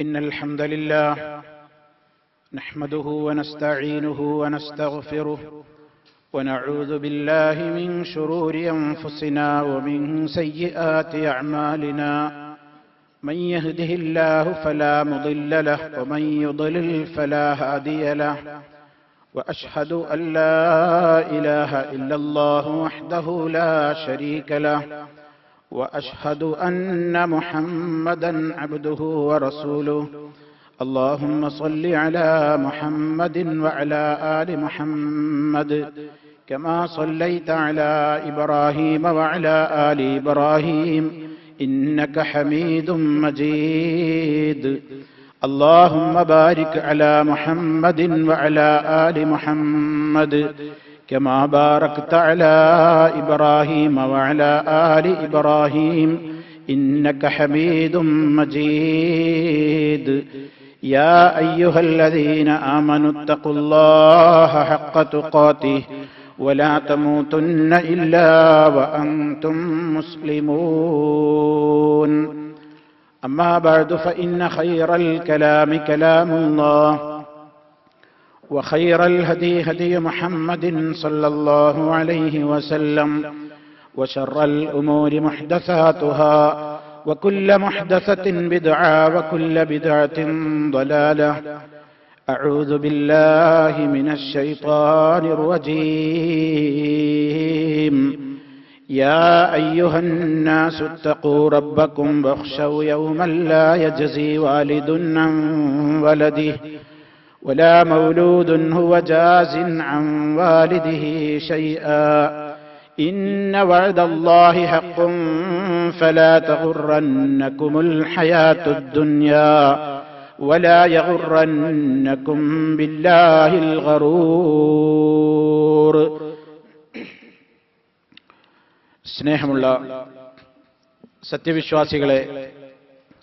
إن الحمد لله نحمده ونستعينه ونستغفره ونعوذ بالله من شرور أنفسنا ومن سيئات أعمالنا من يهده الله فلا مضل له ومن يضلل فلا هادي له وأشهد أن لا إله إلا الله وحده لا شريك له وأشهد أن محمدا عبده ورسوله اللهم صل على محمد وعلى آل محمد كما صليت على إبراهيم وعلى آل إبراهيم إنك حميد مجيد اللهم بارك على محمد وعلى آل محمد كما باركت على إبراهيم وعلى آل إبراهيم إنك حميد مجيد يا أيها الذين آمنوا اتقوا الله حق تقاته ولا تموتن إلا وأنتم مسلمون أما بعد فإن خير الكلام كلام الله وخير الهدي هدي محمد صلى الله عليه وسلم وشر الأمور محدثاتها وكل محدثة بدعة وكل بدعة ضلالة أعوذ بالله من الشيطان الرجيم يا أيها الناس اتقوا ربكم واخشوا يوما لا يجزي والد عن ولده ولا مولود هو جاز عن والده شيئا إن وعد الله حق فلا تغرنكم الحياة الدنيا ولا يغرنكم بالله الغرور. സ്നേഹമുള്ള സത്യവിശ്വാസികളെ,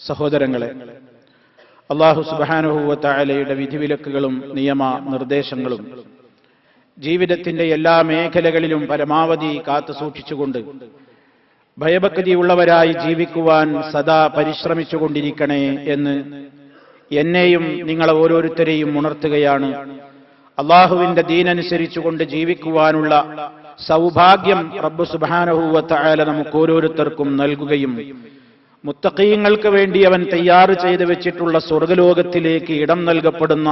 സഹോദരങ്ങളെ, അല്ലാഹു സുബ്ഹാനഹു വ തആലയുടെ വിധിവിലക്കുകളും നിയമ നിർദ്ദേശങ്ങളും ജീവിതത്തിന്റെ എല്ലാ മേഖലകളിലും പരമാവധി കാത്തു സൂക്ഷിച്ചുകൊണ്ട് ഭയഭക്തിയുള്ളവരായി ജീവിക്കുവാൻ സദാ പരിശ്രമിച്ചുകൊണ്ടിരിക്കണേ എന്ന് എന്നെയും നിങ്ങളെ ഓരോരുത്തരെയും ഉണർത്തുകയാണ്. അല്ലാഹുവിന്റെ ദീനനുസരിച്ചുകൊണ്ട് ജീവിക്കുവാനുള്ള സൗഭാഗ്യം റബ്ബ് സുബ്ഹാനഹു വ തആല നമുക്ക് ഓരോരുത്തർക്കും നൽകുകയും മുത്തഖീങ്ങൾക്ക് വേണ്ടി അവൻ തയ്യാറ് ചെയ്തു വെച്ചിട്ടുള്ള സ്വർഗ്ഗലോകത്തിലേക്ക് ഇടം നൽകപ്പെടുന്ന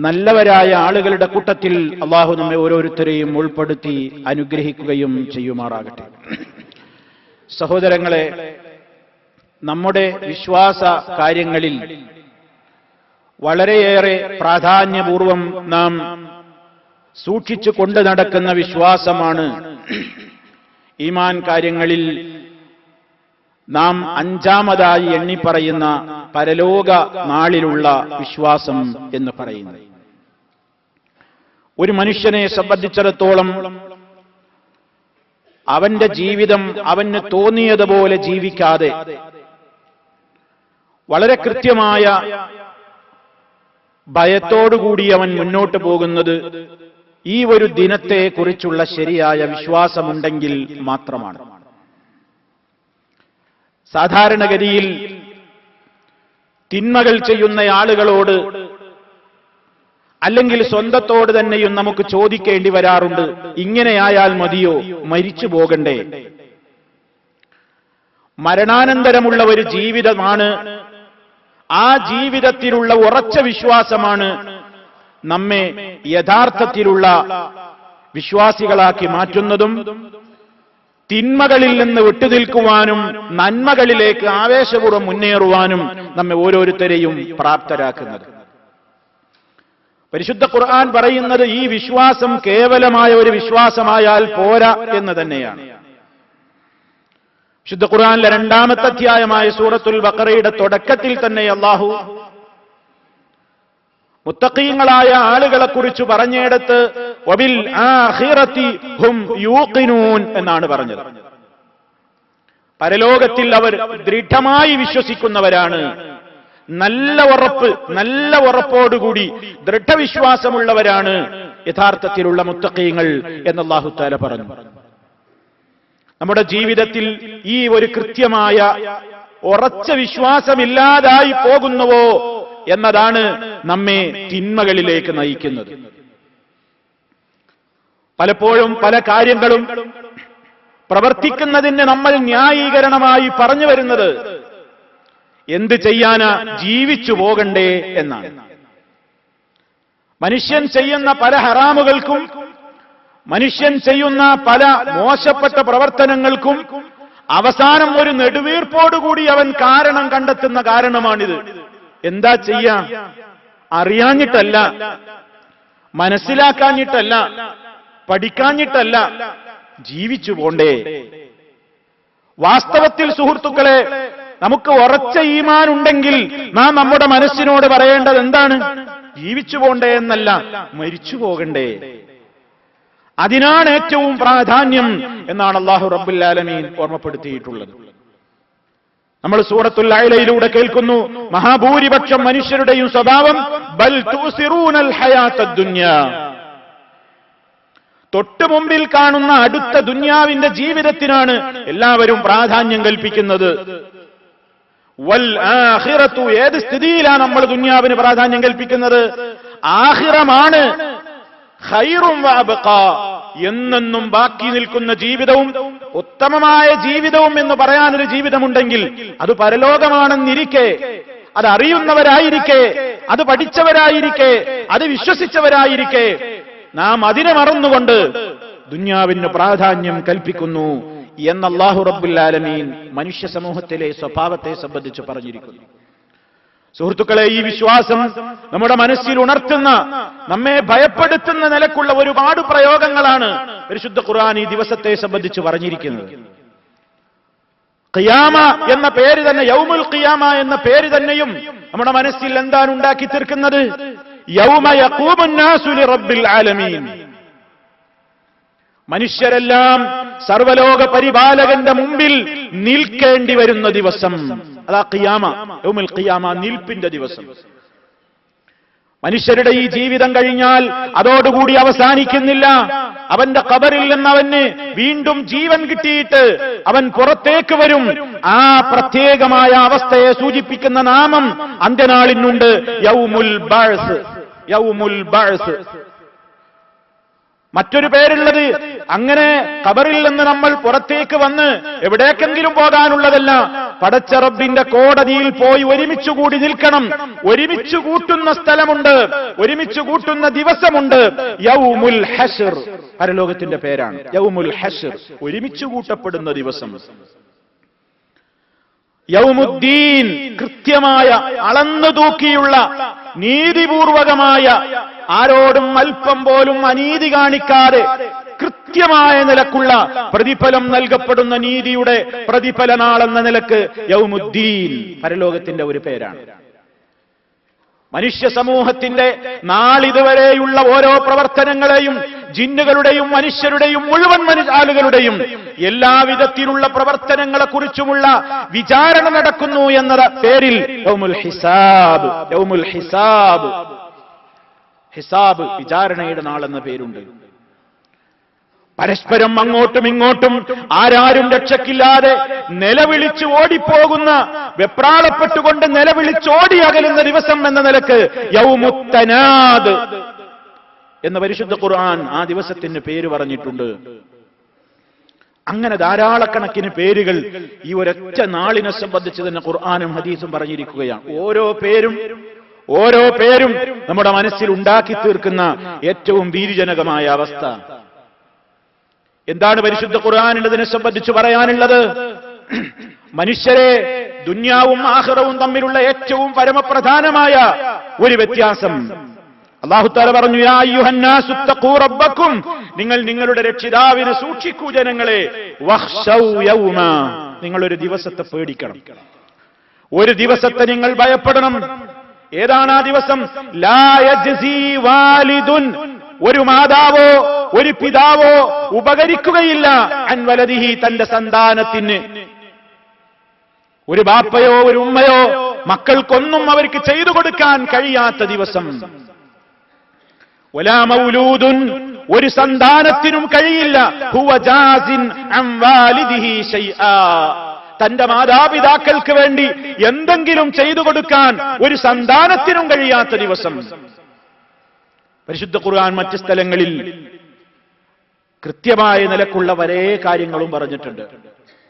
നല്ലവരായ ആളുകളുടെ കൂട്ടത്തിൽ അള്ളാഹു നമ്മെ ഓരോരുത്തരെയും ഉൾപ്പെടുത്തി അനുഗ്രഹിക്കുകയും ചെയ്യുമാറാകട്ടെ. സഹോദരങ്ങളെ, നമ്മുടെ വിശ്വാസ കാര്യങ്ങളിൽ വളരെയേറെ പ്രാധാന്യപൂർവം നാം സൂക്ഷിച്ചു കൊണ്ട് നടക്കുന്ന വിശ്വാസമാണ് ഈമാൻ കാര്യങ്ങളിൽ നാം അഞ്ചാമതായി എണ്ണിപ്പറയുന്ന പരലോക നാളിലുള്ള വിശ്വാസം എന്ന് പറയുന്നത്. ഒരു മനുഷ്യനെ സംബന്ധിച്ചിടത്തോളം അവന്റെ ജീവിതം അവന് തോന്നിയതുപോലെ ജീവിക്കാതെ വളരെ കൃത്യമായ ഭയത്തോടുകൂടി അവൻ മുന്നോട്ട് പോകുന്നത് ഈ ഒരു ദിനത്തെ കുറിച്ചുള്ള ശരിയായ വിശ്വാസമുണ്ടെങ്കിൽ മാത്രമാണ്. സാധാരണഗതിയിൽ തിന്മകൾ ചെയ്യുന്ന ആളുകളോട് അല്ലെങ്കിൽ സ്വന്തത്തോട് തന്നെയും നമുക്ക് ചോദിക്കേണ്ടി വരാറുണ്ട്, ഇങ്ങനെയായാൽ മതിയോ, മരിച്ചു പോകണ്ടേ? മരണാനന്തരമുള്ള ഒരു ജീവിതമാണ്, ആ ജീവിതത്തിലുള്ള ഉറച്ച വിശ്വാസമാണ് നമ്മെ യഥാർത്ഥത്തിലുള്ള വിശ്വാസികളാക്കി മാറ്റുന്നതും തിന്മകളിൽ നിന്ന് വിട്ടുനിൽക്കുവാനും നന്മകളിലേക്ക് ആവേശപൂർവ്വം മുന്നേറുവാനും നമ്മെ ഓരോരുത്തരെയും പ്രാപ്തരാക്കുന്നത്. പരിശുദ്ധ ഖുർആൻ പറയുന്നത് ഈ വിശ്വാസം കേവലമായ ഒരു വിശ്വാസമായാൽ പോരാ എന്ന് തന്നെയാണ്. വിശുദ്ധ ഖുർആനിലെ 2-ാമത്തെ അധ്യായമായ സൂറത്തുൽ ബഖറയുടെ തുടക്കത്തിൽ തന്നെ അല്ലാഹു മുത്തഖീങ്ങളായ ആളുകളെ കുറിച്ച് പറഞ്ഞിടത്ത് വബിൽ ആഖിറതി ഹും യൂഖിനൂൻ എന്നാണ് പറഞ്ഞത്. പരലോകത്തിൽ അവർ ദൃഢമായി വിശ്വസിക്കുന്നവരാണ്, നല്ല ഉറപ്പോടുകൂടി ദൃഢവിശ്വാസമുള്ളവരാണ് യഥാർത്ഥത്തിലുള്ള മുത്തഖീങ്ങൾ എന്ന് അല്ലാഹു തആല പറഞ്ഞു. നമ്മുടെ ജീവിതത്തിൽ ഈ ഒരു കൃത്യമായ ഉറച്ച വിശ്വാസമില്ലാതായി പോകുന്നുവോ എന്നതാണ് നമ്മെ തിന്മകളിലേക്ക് നയിക്കുന്നത്. പലപ്പോഴും പല കാര്യങ്ങളും പ്രവർത്തിക്കുന്നതിന് നമ്മൾ ന്യായീകരണമായി പറഞ്ഞു വരുന്നത് എന്ത് ചെയ്യാനാ, ജീവിച്ചു പോകണ്ടേ എന്നാണ്. മനുഷ്യൻ ചെയ്യുന്ന പല ഹറാമുകൾക്കും മനുഷ്യൻ ചെയ്യുന്ന പല മോശപ്പെട്ട പ്രവർത്തനങ്ങൾക്കും അവസാനം ഒരു നെടുവീർപ്പോടുകൂടി അവൻ കാരണം കണ്ടെത്തുന്ന കാരണമാണിത്. എന്താ ചെയ്യാ? അറിയാഞ്ഞിട്ടല്ല, മനസ്സിലാക്കാഞ്ഞിട്ടല്ല, പഠിക്കാഞ്ഞിട്ടല്ല, ജീവിച്ചു പോണ്ടേ. വാസ്തവത്തിൽ സുഹൃത്തുക്കളെ, നമുക്ക് ഉറച്ച ഈമാൻ ഉണ്ടെങ്കിൽ നാം നമ്മുടെ മനസ്സിനോട് പറയേണ്ടത് എന്താണ്? ജീവിച്ചു പോണ്ടേ എന്നല്ല, മരിച്ചു പോകണ്ടേ. അതിനാണ് ഏറ്റവും പ്രാധാന്യം എന്നാണ് അല്ലാഹു റബ്ബുൽ ആലമീൻ ഓർമ്മപ്പെടുത്തിയിട്ടുള്ളത്. നമ്മൾ സൂറത്തുൽ അഅലയിലൂടെ കേൾക്കുന്നു, മഹാഭൂരിപക്ഷം മനുഷ്യരുടെയും സ്വഭാവം ബൽ തുസിറൂനൽ ഹയാത്തദ് ദുനിയാ, തൊട്ടു മുമ്പിൽ കാണുന്ന അടുത്ത ദുനിയാവിന്റെ ജീവിതത്തിനാണ് എല്ലാവരും പ്രാധാന്യം കൽപ്പിക്കുന്നത്. വൽ ആഖിറത്തു, ഏത് സ്ഥിതിയിലാണ് നമ്മൾ ദുനിയാവിന് പ്രാധാന്യം കൽപ്പിക്കുന്നത്? ആഖിറമാണ് ഖൈറും വഅബ്ഖാ, എന്നെന്നും ബാക്കി നിൽക്കുന്ന ജീവിതവും ഉത്തമമായ ജീവിതവും എന്ന് പറയാനൊരു ജീവിതമുണ്ടെങ്കിൽ അത് പരലോകമാണെന്നിരിക്കെ, അത് അറിയുന്നവരായിരിക്കെ, അത് പഠിച്ചവരായിരിക്കെ, അത് വിശ്വസിച്ചവരായിരിക്കെ നാം അതിനെ മറന്നുകൊണ്ട് ദുനിയാവിന് പ്രാധാന്യം കൽപ്പിക്കുന്നു എന്ന് അല്ലാഹു റബ്ബുൽ ആലമീൻ മനുഷ്യ സമൂഹത്തിലെ സ്വഭാവത്തെ സംബന്ധിച്ച് പറഞ്ഞിരിക്കുന്നു. സുഹൃത്തുക്കളെ, ഈ വിശ്വാസം നമ്മുടെ മനസ്സിൽ ഉണർത്തുന്ന, നമ്മെ ഭയപ്പെടുത്തുന്ന നിലക്കുള്ള ഒരുപാട് പ്രയോഗങ്ങളാണ് പരിശുദ്ധ ഖുർആൻ ഈ ദിവസത്തെ സംബന്ധിച്ച് പറഞ്ഞിരിക്കുന്നത്. ഖിയാമ എന്ന പേര് തന്നെ, യൗമുൽ ഖിയാമ എന്ന പേര് തന്നെയും നമ്മുടെ മനസ്സിൽ എന്താണ് ഉണ്ടാക്കി തീർക്കുന്നത്? യൗമ യഖൂമുൻ നാസു ലിറബ്ബിൽ ആലമീൻ, മനുഷ്യരെല്ലാം സർവലോക പരിപാലകന്റെ മുമ്പിൽ നിൽക്കേണ്ടി വരുന്ന ദിവസം. അതാ ഖിയാമ, യൗമുൽ ഖിയാമ, നിൽപ്പിന്റെ ദിവസം. മനുഷ്യരുടെ ഈ ജീവിതം കഴിഞ്ഞാൽ അതോടുകൂടി അവസാനിക്കുന്നില്ല. അവന്റെ ഖബറിൽ നിന്ന് അവന് വീണ്ടും ജീവൻ കിട്ടിയിട്ട് അവൻ പുറത്തേക്ക് വരും. ആ പ്രത്യേകമായ അവസ്ഥയെ സൂചിപ്പിക്കുന്ന നാമം അന്ത്യനാളിനുണ്ട്, യൗമുൽ ബഅസ്. യൗമുൽ ബഅസ് മറ്റൊരു പേരുള്ളത്. അങ്ങനെ ഖബറിൽ നിന്ന് നമ്മൾ പുറത്തേക്ക് വന്ന് എവിടേക്കെങ്കിലും പോകാനുള്ളതല്ല, പടച്ച റബ്ബിന്റെ കോടതിയിൽ പോയി ഒരുമിച്ച് കൂടി നിൽക്കണം. ഒരുമിച്ച് കൂട്ടുന്ന സ്ഥലമുണ്ട്, ഒരുമിച്ച് കൂട്ടുന്ന ദിവസമുണ്ട്. യൗമുൽ ഹശ്ർ, പരലോകത്തിന്റെ പേരാണ് യൗമുൽ ഹശ്ർ, ഒരുമിച്ച് കൂട്ടപ്പെടുന്ന ദിവസം. യൗമുദ്ദീൻ, കൃത്യമായ അളന്നു തൂക്കിയുള്ള നീതിപൂർവകമായ, ആരോടും അല്പം പോലും അനീതി കാണിക്കാതെ കൃത്യമായ നിലക്കുള്ള പ്രതിഫലം നൽകപ്പെടുന്ന നീതിയുടെ പ്രതിഫലനാളെന്ന നിലക്ക് യൗമുദ്ദീൻ പരലോകത്തിന്റെ ഒരു പേരാണ്. മനുഷ്യ സമൂഹത്തിന്റെ നാളിതുവരെയുള്ള ഓരോ പ്രവർത്തനങ്ങളെയും, ജിന്നുകളുടെയും മനുഷ്യരുടെയും മുഴുവൻ ആളുകളുടെയും എല്ലാവിധത്തിലുള്ള പ്രവർത്തനങ്ങളെ കുറിച്ചുമുള്ള വിചാരണ നടക്കുന്നു എന്ന പേരിൽ യൗമുൽ ഹിസാബ്, യൗമുൽ ഹിസാബ്, ഹിസാബ് വിചാരണയുടെ നാളെന്ന പേരുണ്ട്. പരസ്പരം അങ്ങോട്ടും ഇങ്ങോട്ടും ആരാരും രക്ഷക്കില്ലാതെ നിലവിളിച്ച് ഓടിപ്പോകുന്ന, വെപ്രാളപ്പെട്ടുകൊണ്ട് നിലവിളിച്ചോടി അകലുന്ന ദിവസം എന്ന നിലക്ക് യൗമുത്തനാദ് എന്ന് പരിശുദ്ധ ഖുർആൻ ആ ദിവസത്തിന് പേര് പറഞ്ഞിട്ടുണ്ട്. അങ്ങനെ ധാരാളക്കണക്കിന് പേരുകൾ ഈ ഒരൊറ്റ നാളിനെ സംബന്ധിച്ച് തന്നെ ഖുർആനും ഹദീസും പറഞ്ഞിരിക്കുകയാണ്. ഓരോ പേരും നമ്മുടെ മനസ്സിൽ ഉണ്ടാക്കി തീർക്കുന്ന ഏറ്റവും ഭീതിജനകമായ അവസ്ഥ. എന്താണ് പരിശുദ്ധ ഖുർആനിൽ ഇതിനെ സംബന്ധിച്ച് പറയാനുള്ളത്? മനുഷ്യരെ, ദുന്യാവും ആഖിറവും തമ്മിലുള്ള ഏറ്റവും പരമപ്രധാനമായ ഒരു വ്യത്യാസം അല്ലാഹു തആല പറഞ്ഞു, യാ അയ്യുഹന്നാസു തഖൂ റബ്ബക്കും, നിങ്ങൾ നിങ്ങളുടെ രക്ഷിതാവിനെ സൂക്ഷിക്കൂ ജനങ്ങളെ. വഖ്ശൗ യൗമ, നിങ്ങൾ ഒരു ദിവസത്തെ പേടിക്കണം, ഒരു ദിവസത്തെ നിങ്ങൾ ഭയപ്പെടണം. ഏതാണ് ആ ദിവസം? ലാ യജ്സി വാലിദുൻ, ഒരു മാതാവോ ഒരു പിതാവോ ഉപകരിക്കുകയില്ല അൻ വലദിഹി, തന്റെ സന്താനത്തിന്. ഒരു ബാപ്പയോ ഒരു ഉമ്മയോ മക്കൾക്കൊന്നും അവർക്ക് ചെയ്തു കൊടുക്കാൻ കഴിയാത്ത ദിവസം. വലാ മൗലൂദുൻ, ഒരു സന്താനത്തിനും കഴിയില്ല ഹുവ ജാസിൻ അൻ വാലിദിഹി ശൈആ, തന്റെ മാതാപിതാക്കൾക്ക് വേണ്ടി എന്തെങ്കിലും ചെയ്തു കൊടുക്കാൻ ഒരു സന്താനത്തിനും കഴിയാത്ത ദിവസം. പരിശുദ്ധ ഖുർആൻ മറ്റ് സ്ഥലങ്ങളിൽ കൃത്യമായ നിലക്കുള്ള വരേ കാര്യങ്ങളും പറഞ്ഞിട്ടുണ്ട്.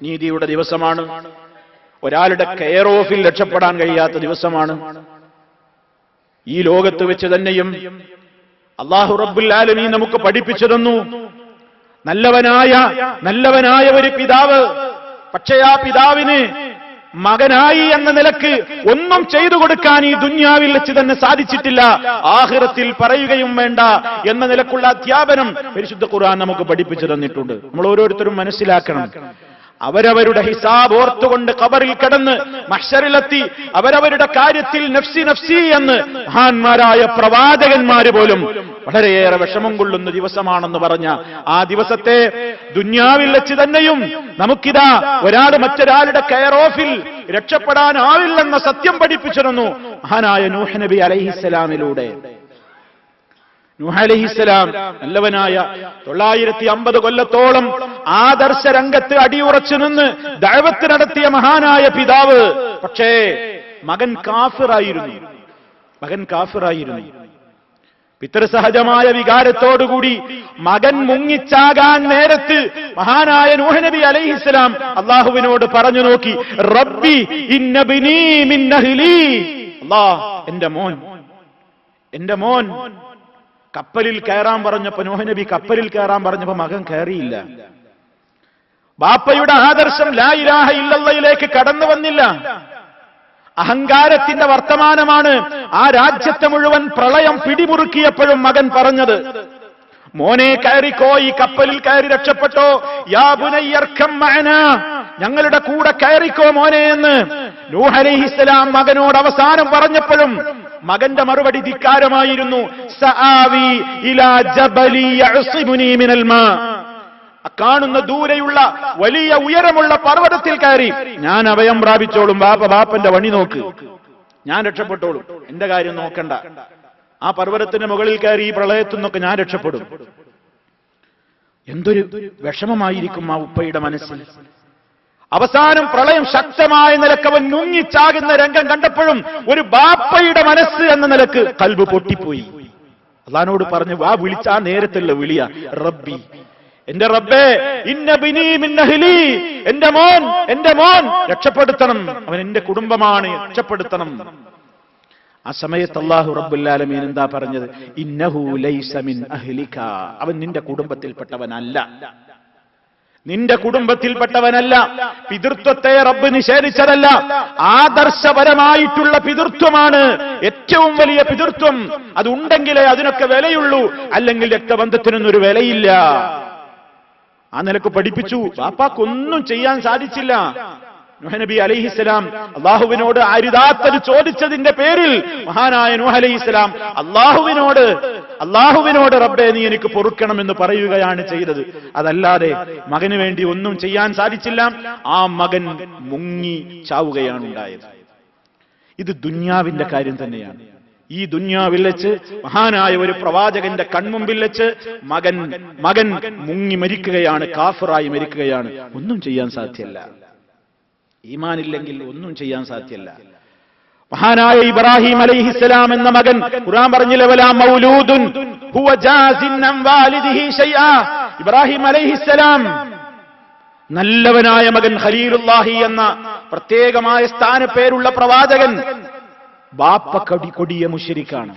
നീതിയുടെ ദിവസമാണ്, ഒരാളുടെ കെയർ ഓഫിൽ രക്ഷപ്പെടാൻ കഴിയാത്ത ദിവസമാണ്. ഈ ലോകത്ത് വെച്ച് തന്നെയും അല്ലാഹു റബ്ബുൽ ആലമീൻ നമുക്ക് പഠിപ്പിച്ചു തന്നു, നല്ലവനായ ഒരു പിതാവ്, പക്ഷേ ആ പിതാവിന് മകനായി എന്ന നിലക്ക് ഒന്നും ചെയ്തു കൊടുക്കാൻ ഈ ദുന്യാവിൽ വെച്ച് തന്നെ സാധിച്ചിട്ടില്ല, ആഖിറത്തിൽ പറയുകയും വേണ്ട എന്ന നിലക്കുള്ള അധ്യാപനം പരിശുദ്ധ ഖുർആൻ നമുക്ക് പഠിപ്പിച്ചു തന്നിട്ടുണ്ട്. നമ്മൾ ഓരോരുത്തരും മനസ്സിലാക്കണം, അവരവരുടെ ഹിസാബ് ഓർത്തുകൊണ്ട് ഖബറിൽ കിടന്ന് മഹ്ശറിലെത്തി അവരവരുടെ കാര്യത്തിൽ നഫ്സി നഫ്സി എന്ന് മഹാന്മാരായ പ്രവാചകന്മാര് പോലും വളരെയേറെ വിഷമം കൊള്ളുന്ന ദിവസമാണെന്ന് പറഞ്ഞ ആ ദിവസത്തെ ദുന്യാവിൽ വെച്ച് തന്നെയും നമുക്കിതാ ഒരാൾ മറ്റൊരാളുടെ കെയർ ഓഫിൽ രക്ഷപ്പെടാനാവില്ലെന്ന സത്യം പഠിപ്പിച്ചിരുന്നു മഹാനായ നൂഹ് നബി അലൈഹിസ്സലാമിലൂടെ. നൂഹ് അലൈഹിസ്സലാം നല്ലവനായ 950 കൊല്ലത്തോളം ആദർശ രംഗത്ത് അടിയുറച്ചു നിന്ന് ദഅവത്ത് നടത്തിയ മഹാനായ പിതാവ്. പക്ഷേ മകൻ കാഫിറായിരുന്നു. പിതൃസഹജമായ വികാരത്തോടുകൂടി മകൻ മുങ്ങിച്ചാകാൻ നേരത്ത് മഹാനായ നൂഹ് നബി അലൈഹിസ്സലാം അല്ലാഹുവിനോട് പറഞ്ഞു നോക്കി, റബ്ബി ഇന്ന ബിനീ മിൻ അഹ്ലി. അല്ലാഹ്, എന്റെ മോൻ കപ്പലിൽ കയറാൻ പറഞ്ഞപ്പോ നൂഹ് നബി കപ്പലിൽ കയറാൻ പറഞ്ഞപ്പോ മകൻ കയറിയില്ല. ബാപ്പയുടെ ആദർശം ലാ ഇലാഹ ഇല്ലല്ലാഹിലേക്ക് കടന്നു വന്നില്ല. അഹങ്കാരത്തിന്റെ വർത്തമാനമാണ് ആ രാജ്യത്തെ മുഴുവൻ പ്രളയം പിടിമുറുക്കിയപ്പോഴും മകൻ പറഞ്ഞത്. മോനെ കയറിക്കോ, ഈ കപ്പലിൽ കയറി രക്ഷപ്പെട്ടോ, യാ ബുനയ്യർകം മഅനാ, ഞങ്ങളുടെ കൂടെ കയറിക്കോ മോനെ എന്ന് നൂഹ് അലൈഹിസ്സലാം മകനോട് അവസാനം പറഞ്ഞപ്പോഴും മകന്റെ മറുപടി ധിക്കാരമായിരുന്നു. സആവി ഇലാ ജബലി യഅസിമുനി മിനൽ മാ, കാണുന്ന ദൂരെയുള്ള വലിയ ഉയരമുള്ള പർവ്വതത്തിൽ കയറി ഞാൻ അഭയം പ്രാപിച്ചോളും, ബാപ്പന്റെ വണി നോക്ക്, ഞാൻ രക്ഷപ്പെട്ടോളും, എന്റെ കാര്യം നോക്കണ്ട, ആ പർവ്വതത്തിന് മുകളിൽ കയറി ഈ പ്രളയത്തിൽ നിന്നൊക്കെ ഞാൻ രക്ഷപ്പെടും. എന്തൊരു വിഷമമായിരിക്കും ആ ഉപ്പയുടെ മനസ്സിൽ. അവസാനം പ്രളയം ശക്തമായ നിലക്ക് അവൻ മുങ്ങിച്ചാകുന്ന രംഗം കണ്ടപ്പോഴും ഒരു ബാപ്പയുടെ മനസ്സ് എന്ന നിലക്ക് കൽബ് പൊട്ടിപ്പോയി. അല്ലാഹുവോട് പറഞ്ഞു, വാ വിളിച്ചാ നേരത്തുള്ള വിളിയ, റബ്ബി, എന്റെ റബ്ബേ, ഇന്ന ബിനീ മിൻ അഹ്ലി, എന്റെ മോൻ രക്ഷപ്പെടുത്തണം, അവൻ എന്റെ കുടുംബമാണ്, രക്ഷപ്പെടുത്തണം. ആ സമയത്ത് അല്ലാഹു റബ്ബുൽ ആലമീൻ എന്താ പറഞ്ഞത്? ഇന്നഹു ലൈസ മിൻ അഹ്ലിക, അവൻ നിന്റെ കുടുംബത്തിൽപ്പെട്ടവനല്ല, നിന്റെ കുടുംബത്തിൽപ്പെട്ടവനല്ല. പിതൃത്വത്തെ റബ്ബ് നിഷേധിച്ചതല്ല, ആദർശപരമായിട്ടുള്ള പിതൃത്വമാണ് ഏറ്റവും വലിയ പിതൃത്വം. അതുണ്ടെങ്കിലേ അതിനൊക്കെ വിലയുള്ളൂ, അല്ലെങ്കിൽ രക്തബന്ധത്തിനൊന്നും ഒരു വിലയില്ല. ആ നിലക്ക് പഠിപ്പിച്ചു. ബാപ്പാക്കൊന്നും ചെയ്യാൻ സാധിച്ചില്ല. നൂഹ് നബി അലൈഹിസ്സലാം അള്ളാഹുവിനോട് അരുതാത്തത് ചോദിച്ചതിന്റെ പേരിൽ മഹാനായ നൂഹ് അലൈഹിസ്സലാം അള്ളാഹുവിനോട് റബ്ബേ നീ എനിക്ക് പൊറുക്കണമെന്ന് പറയുകയാണ് ചെയ്തത്. അതല്ലാതെ മകന് വേണ്ടി ഒന്നും ചെയ്യാൻ സാധിച്ചില്ല. ആ മകൻ മുങ്ങി ചാവുകയാണ് ഉണ്ടായത്. ഇത് ദുന്യാവിന്റെ കാര്യം തന്നെയാണ്. ഈ ദുന്യാവിൽ വെച്ച് മഹാനായ ഒരു പ്രവാചകന്റെ കൺമുമ്പിൽ വെച്ച് മകൻ മുങ്ങി മരിക്കുകയാണ്, കാഫിറായി മരിക്കുകയാണ്. ഒന്നും ചെയ്യാൻ സാധ്യമല്ല. ഈമാനില്ലെങ്കിൽ ഒന്നും ചെയ്യാൻ സാധ്യമല്ല. മഹാനായ ഇബ്രാഹിം അലൈഹിസ്സലാം എന്ന മകൻ, ഖുർആൻ പറഞ്ഞില്ലേ, വലാ മൗലൂദുൻ ഹുവ ജാസിൻ അൻ വാലിദിഹി ഷൈആ. ഇബ്രാഹിം അലൈഹിസ്സലാം നല്ലവനായ മകൻ, ഖലീലുല്ലാഹി എന്ന പ്രത്യേകമായ സ്ഥാനപ്പേരുള്ള പ്രവാചകൻ. ബാപ്പ കൊടിയ മുശ്രിക്കാണ്,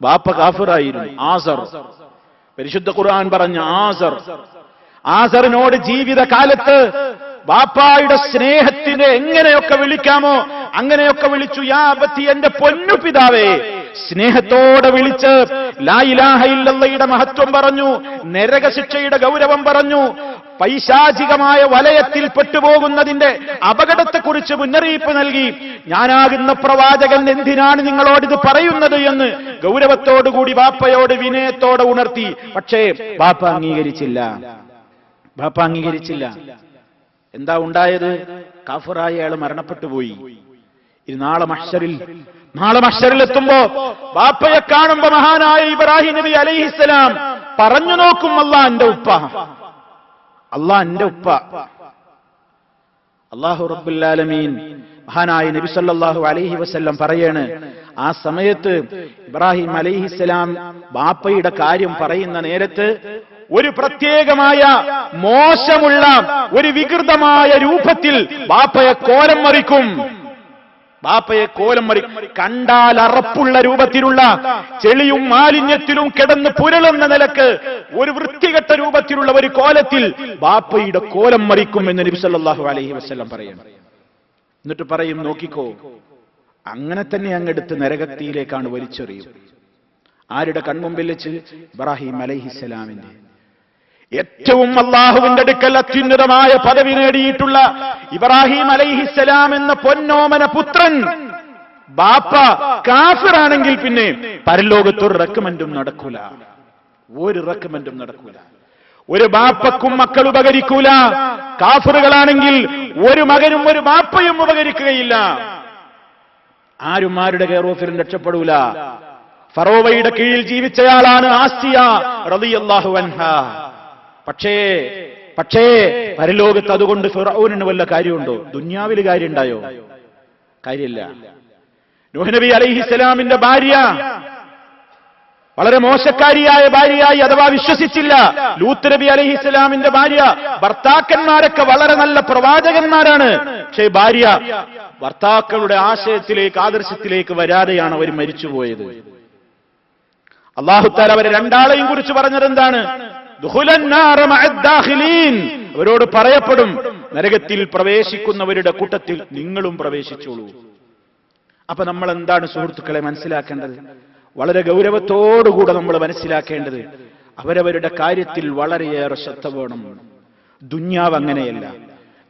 ബാപ്പ കാഫിറായിരുന്നു. ആസർ, പരിശുദ്ധ ഖുർആൻ പറഞ്ഞ ആസറിനോട് ജീവിതകാലത്ത് ബാപ്പായുടെ സ്നേഹത്തിനെ എങ്ങനെയൊക്കെ വിളിക്കാമോ അങ്ങനെയൊക്കെ വിളിച്ചു. യാ അബത്തി, എന്റെ പൊന്നു പിതാവേ, സ്നേഹത്തോടെ വിളിച്ച് ലാ ഇലാഹ ഇല്ലല്ലാഹയുടെ മഹത്വം പറഞ്ഞു, നരകശിക്ഷയുടെ ഗൗരവം പറഞ്ഞു, പൈശാചികമായ വലയത്തിൽ പെട്ടുപോകുന്നതിന്റെ അപകടത്തെക്കുറിച്ച് മുന്നറിയിപ്പ് നൽകി. ഞാനാകുന്ന പ്രവാചകൻ എന്തിനാണ് നിങ്ങളോടിത് പറയുന്നത് എന്ന് ഗൗരവത്തോടുകൂടി ബാപ്പയോട് വിനയത്തോടെ ഉണർത്തി. പക്ഷേ ബാപ്പ അംഗീകരിച്ചില്ല. എന്താ ഉണ്ടായത്? കാഫിറായ അയാൾ മരണപ്പെട്ടുപോയി. ഇനി നാളെ മഹ്ശറിൽ എത്തുമ്പോ ബാപ്പയെ കാണുമ്പോ മഹാനായ ഇബ്രാഹിം നബി അലൈഹിസ്സലാം പറഞ്ഞു നോക്കും, അല്ലാ എന്റെ ഉപ്പ. അല്ലാഹു റബ്ബുൽ ആലമീൻ മഹാനായ നബി സല്ലല്ലാഹു അലൈഹി വസല്ലം പറയാണ്, ആ സമയത്ത് ഇബ്രാഹിം അലൈഹിസ്സലാം ബാപ്പയുടെ കാര്യം പറയുന്ന നേരത്ത് ഒരു പ്രത്യേകമായ മോശമുള്ള ഒരു വികൃതമായ രൂപത്തിൽ ബാപ്പയെ കോലം മറിക്കും. കണ്ടാൽ അറപ്പുള്ള രൂപത്തിലുള്ള ചെളിയും മാലിന്യത്തിലും കിടന്ന് പുരളുന്ന നിലക്ക് ഒരു വൃത്തികെട്ട രൂപത്തിലുള്ള ഒരു കോലത്തിൽ ബാപ്പയുടെ കോലം മറിക്കും എന്ന് നബി സല്ലല്ലാഹു അലൈഹി വസല്ലം പറയുന്നു. എന്നിട്ട് പറയും, നോക്കിക്കോ, അങ്ങനെ തന്നെ അങ്ങെടുത്ത് നരകത്തിയിലേക്കാണ് വലിച്ചെറിയും. ആരുടെ കൺമുമ്പിൽ വെച്ച്? ഇബ്രാഹിം അലൈഹിസ്സലാമിന്റെ. ഏറ്റവും അല്ലാഹുവിന്റെ അടുക്കൽ അത്യുന്നതമായ പദവി നേടിയിട്ടുള്ള ഇബ്രാഹിം അലൈഹിസ്സലാം എന്ന പൊന്നോമന പുത്രൻ ബാപ്പ കാഫിറാണെങ്കിൽ പിന്നെ പരലോകത്തൊരു റെക്കമെന്റും നടക്കൂല. ഒരു റെക്കമെന്റും നടക്കൂല. ഒരു ബാപ്പക്കും മക്കൾ ഉപകരിക്കൂല. കാഫിറുകളാണെങ്കിൽ ഒരു മകനും ഒരു ബാപ്പയും ഉപകരിക്കുകയില്ല. ആരും ആരുടെ കെയർ ഓഫിലും രക്ഷപ്പെടൂല. ഫറോവയുടെ കീഴിൽ ജീവിച്ചയാളാണ് ആസിയ റളിയല്ലാഹു അൻഹാ. പക്ഷേ പരലോകത്ത് അതുകൊണ്ട് ഫിർഔനിന് വല്ല കാര്യമുണ്ടോ? ദുന്യാവിൽ കാര്യമുണ്ടായോ? കാര്യമില്ല. നൂഹ് നബി അലൈഹിസ്സലാമിന്റെ ഭാര്യ വളരെ മോശക്കാരിയായ ഭാര്യയായി, അഥവാ വിശ്വസിച്ചില്ല. ലൂത്ത് നബി അലൈഹിസ്സലാമിന്റെ ഭാര്യ, ഭർത്താക്കന്മാരൊക്കെ വളരെ നല്ല പ്രവാചകന്മാരാണ്. പക്ഷേ ഭാര്യ ഭർത്താക്കളുടെ ആശയത്തിലേക്ക്, ആദർശത്തിലേക്ക് വരാതെയാണ് അവർ മരിച്ചുപോയത്. അല്ലാഹു തആല അവരെ രണ്ടാളെയും കുറിച്ച് പറഞ്ഞത് എന്താണ്? അവരോട് പറയപ്പെടും, നരകത്തിൽ പ്രവേശിക്കുന്നവരുടെ കൂട്ടത്തിൽ നിങ്ങളും പ്രവേശിച്ചോളൂ. അപ്പൊ നമ്മൾ എന്താണ് സുഹൃത്തുക്കളെ മനസ്സിലാക്കേണ്ടത്? വളരെ ഗൗരവത്തോടുകൂടെ നമ്മൾ മനസ്സിലാക്കേണ്ടത്, അവരവരുടെ കാര്യത്തിൽ വളരെയേറെ ശ്രദ്ധ വേണം. ദുന്യാവ് അങ്ങനെയല്ല.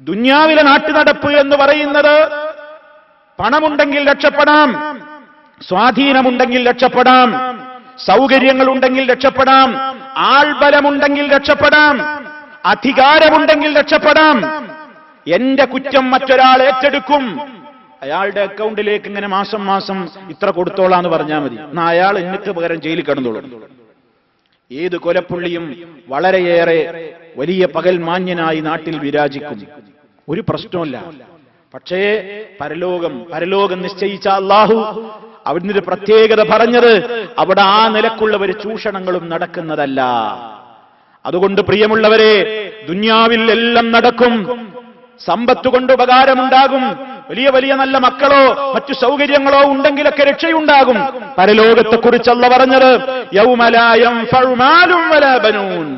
ദുന്യാവിലെ നാട്ടുനടപ്പ് എന്ന് പറയുന്നത് പണമുണ്ടെങ്കിൽ രക്ഷപ്പെടാം, സ്വാധീനമുണ്ടെങ്കിൽ രക്ഷപ്പെടാം, സൗകര്യങ്ങളുണ്ടെങ്കിൽ രക്ഷപ്പെടാം, ആൾബലമുണ്ടെങ്കിൽ രക്ഷപ്പെടാം, അധികാരമുണ്ടെങ്കിൽ രക്ഷപ്പെടാം. എന്റെ കുറ്റം മറ്റൊരാൾ ഏറ്റെടുക്കും. അയാളുടെ അക്കൗണ്ടിലേക്ക് ഇങ്ങനെ മാസം മാസം ഇത്ര കൊടുത്തോളാന്ന് പറഞ്ഞാൽ മതി. എന്നാ അയാൾ എന്നിട്ട് പകരം ജയിലിൽ കിടന്നോളും. ഏത് കൊലപ്പുള്ളിയും വളരെയേറെ വലിയ പകൽ മാന്യനായി നാട്ടിൽ വിരാജിക്കും. ഒരു പ്രശ്നമില്ല. പക്ഷേ പരലോകം നിശ്ചയിച്ച അല്ലാഹു അവിടുന്ന് പ്രത്യേകത പറഞ്ഞത്, അവിടെ ആ നിലക്കുള്ള ഒരു ചൂഷണങ്ങളും നടക്കുന്നതല്ല. അതുകൊണ്ട് പ്രിയമുള്ളവരെ, ദുന്യാവിൽ എല്ലാം നടക്കും. സമ്പത്ത് കൊണ്ട് ഉപകാരമുണ്ടാകും. വലിയ വലിയ നല്ല മക്കളോ മറ്റു സൗകര്യങ്ങളോ ഉണ്ടെങ്കിലൊക്കെ രക്ഷയുണ്ടാകും. പരലോകത്തെക്കുറിച്ച് അല്ലാഹു പറഞ്ഞത്, യൗമ ലാ യൻഫഉ മാലും വലാ ബനൂൻ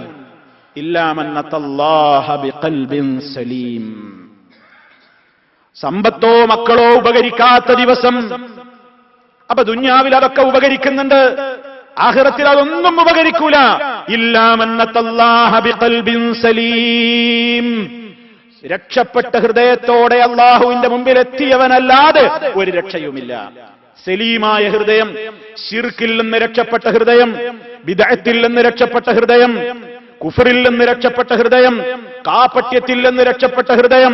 ഇല്ലാ മൻ അത്തല്ലാഹ ബിഖൽബിൻ സലീം. സമ്പത്തോ മക്കളോ ഉപകരിക്കാത്ത ദിവസം. അപ്പൊ ദുന്യാവിൽ അതൊക്കെ ഉപകരിക്കുന്നുണ്ട്, ആഖിറത്തിൽ അതൊന്നും ഉപകരിക്കൂല. ഇല്ലാ മൻ അത്തല്ലാഹ ബിഖൽബിൻ സലീം. രക്ഷപ്പെട്ട ഹൃദയത്തോടെ അല്ലാഹുവിന്റെ മുമ്പിൽ എത്തിയവനല്ലാതെ ഒരു രക്ഷയുമില്ല. സലീമായ ഹൃദയം, ശിർക്കിൽ നിന്ന് രക്ഷപ്പെട്ട ഹൃദയം, ബിദ്അത്തിൽ നിന്ന് രക്ഷപ്പെട്ട ഹൃദയം, കുഫറിൽ നിന്ന് രക്ഷപ്പെട്ട ഹൃദയം, കാപട്യത്തിൽ നിന്ന് രക്ഷപ്പെട്ട ഹൃദയം,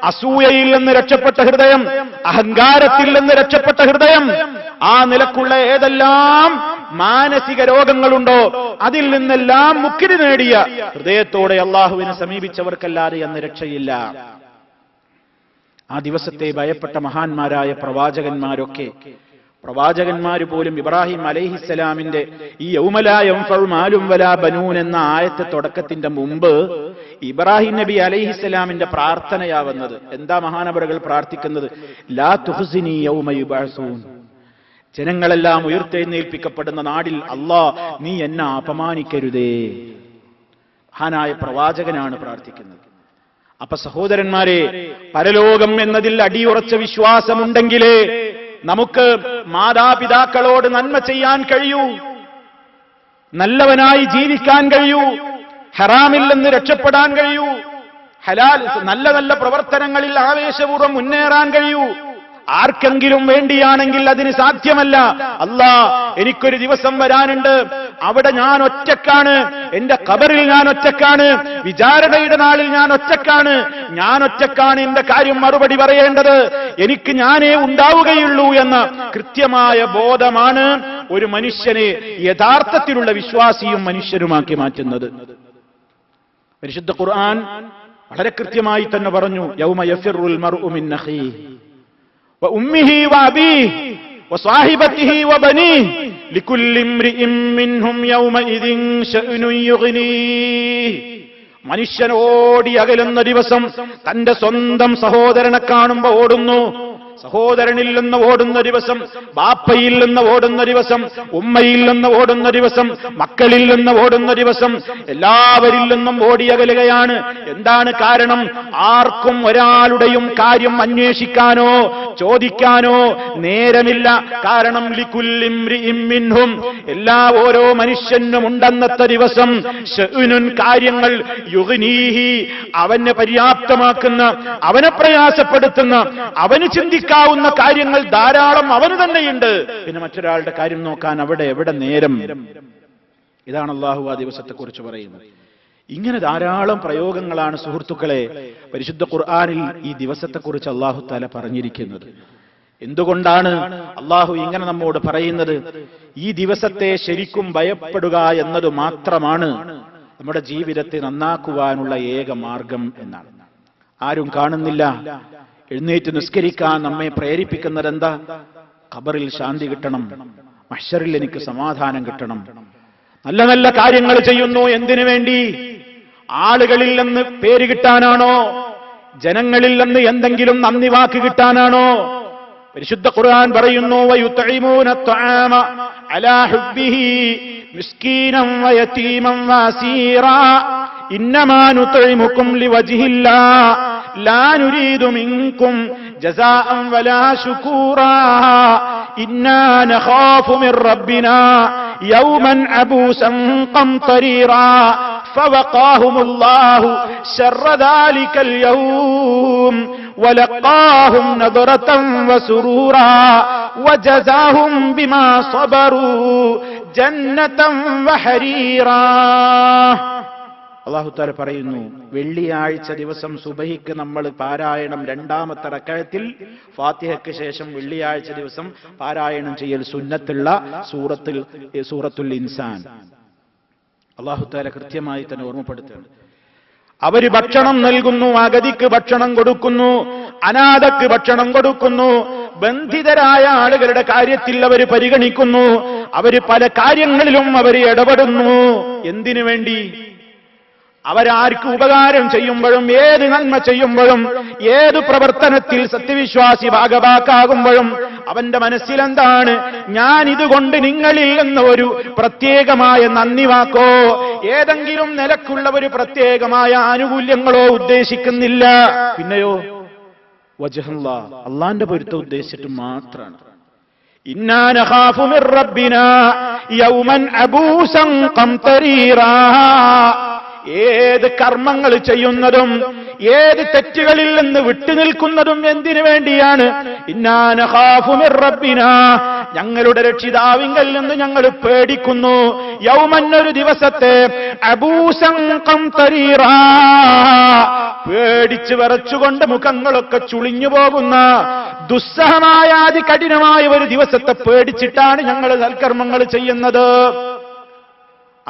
അസൂയയിൽ നിന്ന് രക്ഷപ്പെട്ട ഹൃദയം, അഹങ്കാരത്തിൽ നിന്ന് രക്ഷപ്പെട്ട ഹൃദയം. ആ നിലക്കുള്ള ഏതെല്ലാം മാനസിക രോഗങ്ങളുണ്ടോ അതിൽ നിന്നെല്ലാം മുക്തി നേടിയ ഹൃദയത്തോടെ അല്ലാഹുവിനെ സമീപിച്ചവർക്കല്ലാതെ അന്ന് രക്ഷയില്ല. ആ ദിവസത്തെ ഭയപ്പെട്ട മഹാന്മാരായ പ്രവാചകന്മാര് പോലും ഇബ്രാഹിം അലൈഹിസ്സലാമിന്റെ ഈ യൗമ ലാ യൻഫഉ മാലും വലാ ബനൂൻ എന്ന ആയത്തെ തുടക്കത്തിന്റെ മുമ്പ് ഇബ്രാഹിം നബി അലൈഹിസ്സലാമിന്റെ പ്രാർത്ഥനയാവുന്നത് എന്താ? മഹാനവറുകൾ പ്രാർത്ഥിക്കുന്നത്, ലാ തുഹ്സിനി യൗമ യുബഅസൂൻ. ജനങ്ങളെല്ലാം ഉയർത്തെഴുന്നേൽപ്പിക്കപ്പെടുന്ന നാടിൽ അല്ലാ നീ എന്നെ അപമാനിക്കരുതേ. മഹാനായ പ്രവാചകനാണ് പ്രാർത്ഥിക്കുന്നത്. അപ്പൊ സഹോദരന്മാരെ, പരലോകം എന്നതിൽ അടിയുറച്ച വിശ്വാസമുണ്ടെങ്കിലേ നമുക്ക് മാതാപിതാക്കളോട് നന്മ ചെയ്യാൻ കഴിയൂ, നല്ലവനായി ജീവിക്കാൻ കഴിയൂ, ഹറാമിൽ നിന്ന് രക്ഷപ്പെടാൻ കഴിയൂ, ഹലാൽ നല്ല നല്ല പ്രവർത്തനങ്ങളിൽ ആവേശപൂർവ്വം മുന്നേറാൻ കഴിയൂ. ആർക്കെങ്കിലും വേണ്ടിയാണെങ്കിൽ അതിന് സാധ്യമല്ല. അല്ലാ, എനിക്കൊരു ദിവസം വരാനുണ്ട്, അവിടെ ഞാൻ ഒറ്റക്കാണ്, എന്റെ ഖബറിൽ ഞാൻ ഒറ്റക്കാണ്, വിചാരണയുടെ നാളിൽ ഞാൻ ഒറ്റക്കാണ് എന്റെ കാര്യം മറുപടി പറയേണ്ടത്, എനിക്ക് ഞാനേ ഉണ്ടാവുകയുള്ളൂ എന്ന കൃത്യമായ ബോധമാണ് ഒരു മനുഷ്യനെ യഥാർത്ഥത്തിലുള്ള വിശ്വാസിയും മനുഷ്യരുമാക്കി മാറ്റുന്നത്. പരിശുദ്ധ ഖുർആൻ വളരെ കൃത്യമായി തന്നെ പറഞ്ഞു, യൗമ യഫിറുൽ മർഉ മിൻ അഖീഹി വ ഉമ്മിഹി വ അബീഹി വ സാഹിബതിഹി വ ബനീഹി ലികുല്ലി ഇംറിഇൻ മിൻഹും യൗമഇദിൻ ശഅ്നുൻ യുഗ്നീഹി. മനുഷ്യൻ ഓടി അകലുന്ന ദിവസം തന്റെ സ്വന്തം സഹോദരനെ കാണുമ്പോൾ ഓടുന്നു. സഹോദരനിൽ നിന്ന് ഓടുന്ന ദിവസം, ബാപ്പയിൽ നിന്ന് ഓടുന്ന ദിവസം, ഉമ്മയിൽ നിന്ന് ഓടുന്ന ദിവസം, മക്കളിൽ നിന്ന് ഓടുന്ന ദിവസം, എല്ലാവരിൽ നിന്നും ഓടിയകലുകയാണ്. എന്താണ് കാരണം? ആർക്കും ഒരാളുടെയും കാര്യം അന്വേഷിക്കാനോ ചോദിക്കാനോ നേരമില്ല. കാരണം ലികുല്ലി ഇംറിഇൻ മിൻഹും, ഓരോ മനുഷ്യനും ഉണ്ടെന്നത്തെ ദിവസം ശഅ്നുൻ, കാര്യങ്ങൾ, യുഗ്നീഹി, അവനെ പര്യാപ്തമാക്കുന്ന, അവനെ പ്രയാസപ്പെടുത്തുന്ന, അവന് ചിന്തിക്കാവുന്ന കാര്യങ്ങൾ ധാരാളം അവന് തന്നെയുണ്ട്. പിന്നെ മറ്റൊരാളുടെ കാര്യം നോക്കാൻ അവിടെ എവിടെ നേരം? ഇതാണ് അല്ലാഹു ആ ദിവസത്തെക്കുറിച്ച് പറയുന്നത്. ഇങ്ങനെ ധാരാളം പ്രയോഗങ്ങളാണ് സുഹൃത്തുക്കളെ പരിശുദ്ധ ഖുർആനിൽ ഈ ദിവസത്തെക്കുറിച്ച് അല്ലാഹു തആല പറഞ്ഞിരിക്കുന്നത്. എന്തുകൊണ്ടാണ് അല്ലാഹു ഇങ്ങനെ നമ്മോട് പറയുന്നത്? ഈ ദിവസത്തെ ശരിക്കും ഭയപ്പെടുക എന്നത് മാത്രമാണ് നമ്മുടെ ജീവിതത്തെ നന്നാക്കുവാനുള്ള ഏക മാർഗം എന്നാണ്. ആരും കാണുന്നില്ല. എഴുന്നേറ്റ് നിസ്കരിക്കാൻ നമ്മെ പ്രേരിപ്പിക്കുന്നത് എന്താ? ഖബറിൽ ശാന്തി കിട്ടണം, മഹ്ശറിൽ എനിക്ക് സമാധാനം കിട്ടണം. നല്ല നല്ല കാര്യങ്ങൾ ചെയ്യുന്നു. എന്തിനു വേണ്ടി? ആളുകളിൽ നിന്ന് പേര് കിട്ടാനാണോ? ജനങ്ങളിൽ നിന്ന് എന്തെങ്കിലും നന്ദി വാക്ക് കിട്ടാനാണോ? പരിശുദ്ധ ഖുർആൻ പറയുന്നു, വയുത്ഇമൂന അത്അമ അലാ ഹുബ്ബിഹി മിസ്കീനൻ വയതീമൻ വഅസീറാ ഇന്നമാ നുത്ഇമുകും ലിവജ്ഹില്ലാഹ് ലാ നുരീദു മിൻകും ജസാഅൻ വലാ ശുകൂറാ ഇന്നാ നഖാഫു മിർ റബ്ബിനാ യൗമൻ അബൂസൻ ഖംതരീറാ ഫവഖാഹുമുല്ലാഹു ശർറ ദാലികൽ യൗം വലഖാഹും നദറതൻ വസുറൂറാ വജസാഹും ബിമാ സബറൂ ജന്നതൻ വഹരീറാ. അല്ലാഹു തആല പറയുന്നു, വെള്ളിയാഴ്ച ദിവസം സുബഹിക്ക് നമ്മൾ പാരായണം, രണ്ടാമത്തെ റക്അത്തിൽ ഫാത്തിഹയ്ക്ക് ശേഷം വെള്ളിയാഴ്ച ദിവസം പാരായണം ചെയ്യൽ സുന്നത്തുള്ള സൂറത്തുൽ ഇൻസാൻ. അല്ലാഹു തആല കൃത്യമായി തന്നെ ഓർമ്മപ്പെടുത്തുന്നു. അവര് ഭക്ഷണം നൽകുന്നു, അഗതിക്ക് ഭക്ഷണം കൊടുക്കുന്നു, അനാഥക്ക് ഭക്ഷണം കൊടുക്കുന്നു, ബന്ധിതരായ ആളുകളുടെ കാര്യത്തിൽ അവർ പരിഗണിക്കുന്നു, അവര് പല കാര്യങ്ങളിലും അവർ ഇടപെടുന്നു. എന്തിനു വേണ്ടി? അവരാർക്ക് ഉപകാരം ചെയ്യുമ്പോഴും, ഏത് നന്മ ചെയ്യുമ്പോഴും, ഏത് പ്രവർത്തനത്തിൽ സത്യവിശ്വാസി ഭാഗവാക്കാകുമ്പോഴും അവന്റെ മനസ്സിലെന്താണ്? ഞാൻ ഇതുകൊണ്ട് നിങ്ങളിൽ നിന്ന് ഒരു പ്രത്യേകമായ നന്ദി വാക്കോ ഏതെങ്കിലും നിലക്കുള്ള ഒരു പ്രത്യേകമായ ആനുകൂല്യങ്ങളോ ഉദ്ദേശിക്കുന്നില്ല. പിന്നെയോ വജ്ഹല്ലാഹ്, അള്ളാന്റെ പൊരുത്തം ഉദ്ദേശിച്ചിട്ട് മാത്രമാണ്. ഇന്നാ നഖാഫു മിർ റബ്ബിനാ യൗമൻ അബൂസൻ ഖംതരീറാ. ഏത് കർമ്മങ്ങൾ ചെയ്യുന്നതും, ഏത് തെറ്റുകളിൽ നിന്ന് വിട്ടുനിൽക്കുന്നതും എന്തിനു വേണ്ടിയാണ്? ഇന്നാ നഖാഫു മിർ റബ്ബിനാ, ഞങ്ങളുടെ രക്ഷിതാവിങ്കൽ നിന്ന് ഞങ്ങൾ പേടിക്കുന്നു. യൗമൻ, ഒരു ദിവസത്തെ, അബൂസൻ ഖംതരീറാ, പേടിച്ച് വിറച്ചുകൊണ്ട് മുഖങ്ങളൊക്കെ ചുളിഞ്ഞു പോകുന്ന ദുസ്സഹമായ അതികഠിനമായ ഒരു ദിവസത്തെ പേടിച്ചിട്ടാണ് ഞങ്ങൾ സൽക്കർമ്മങ്ങൾ ചെയ്യുന്നത്.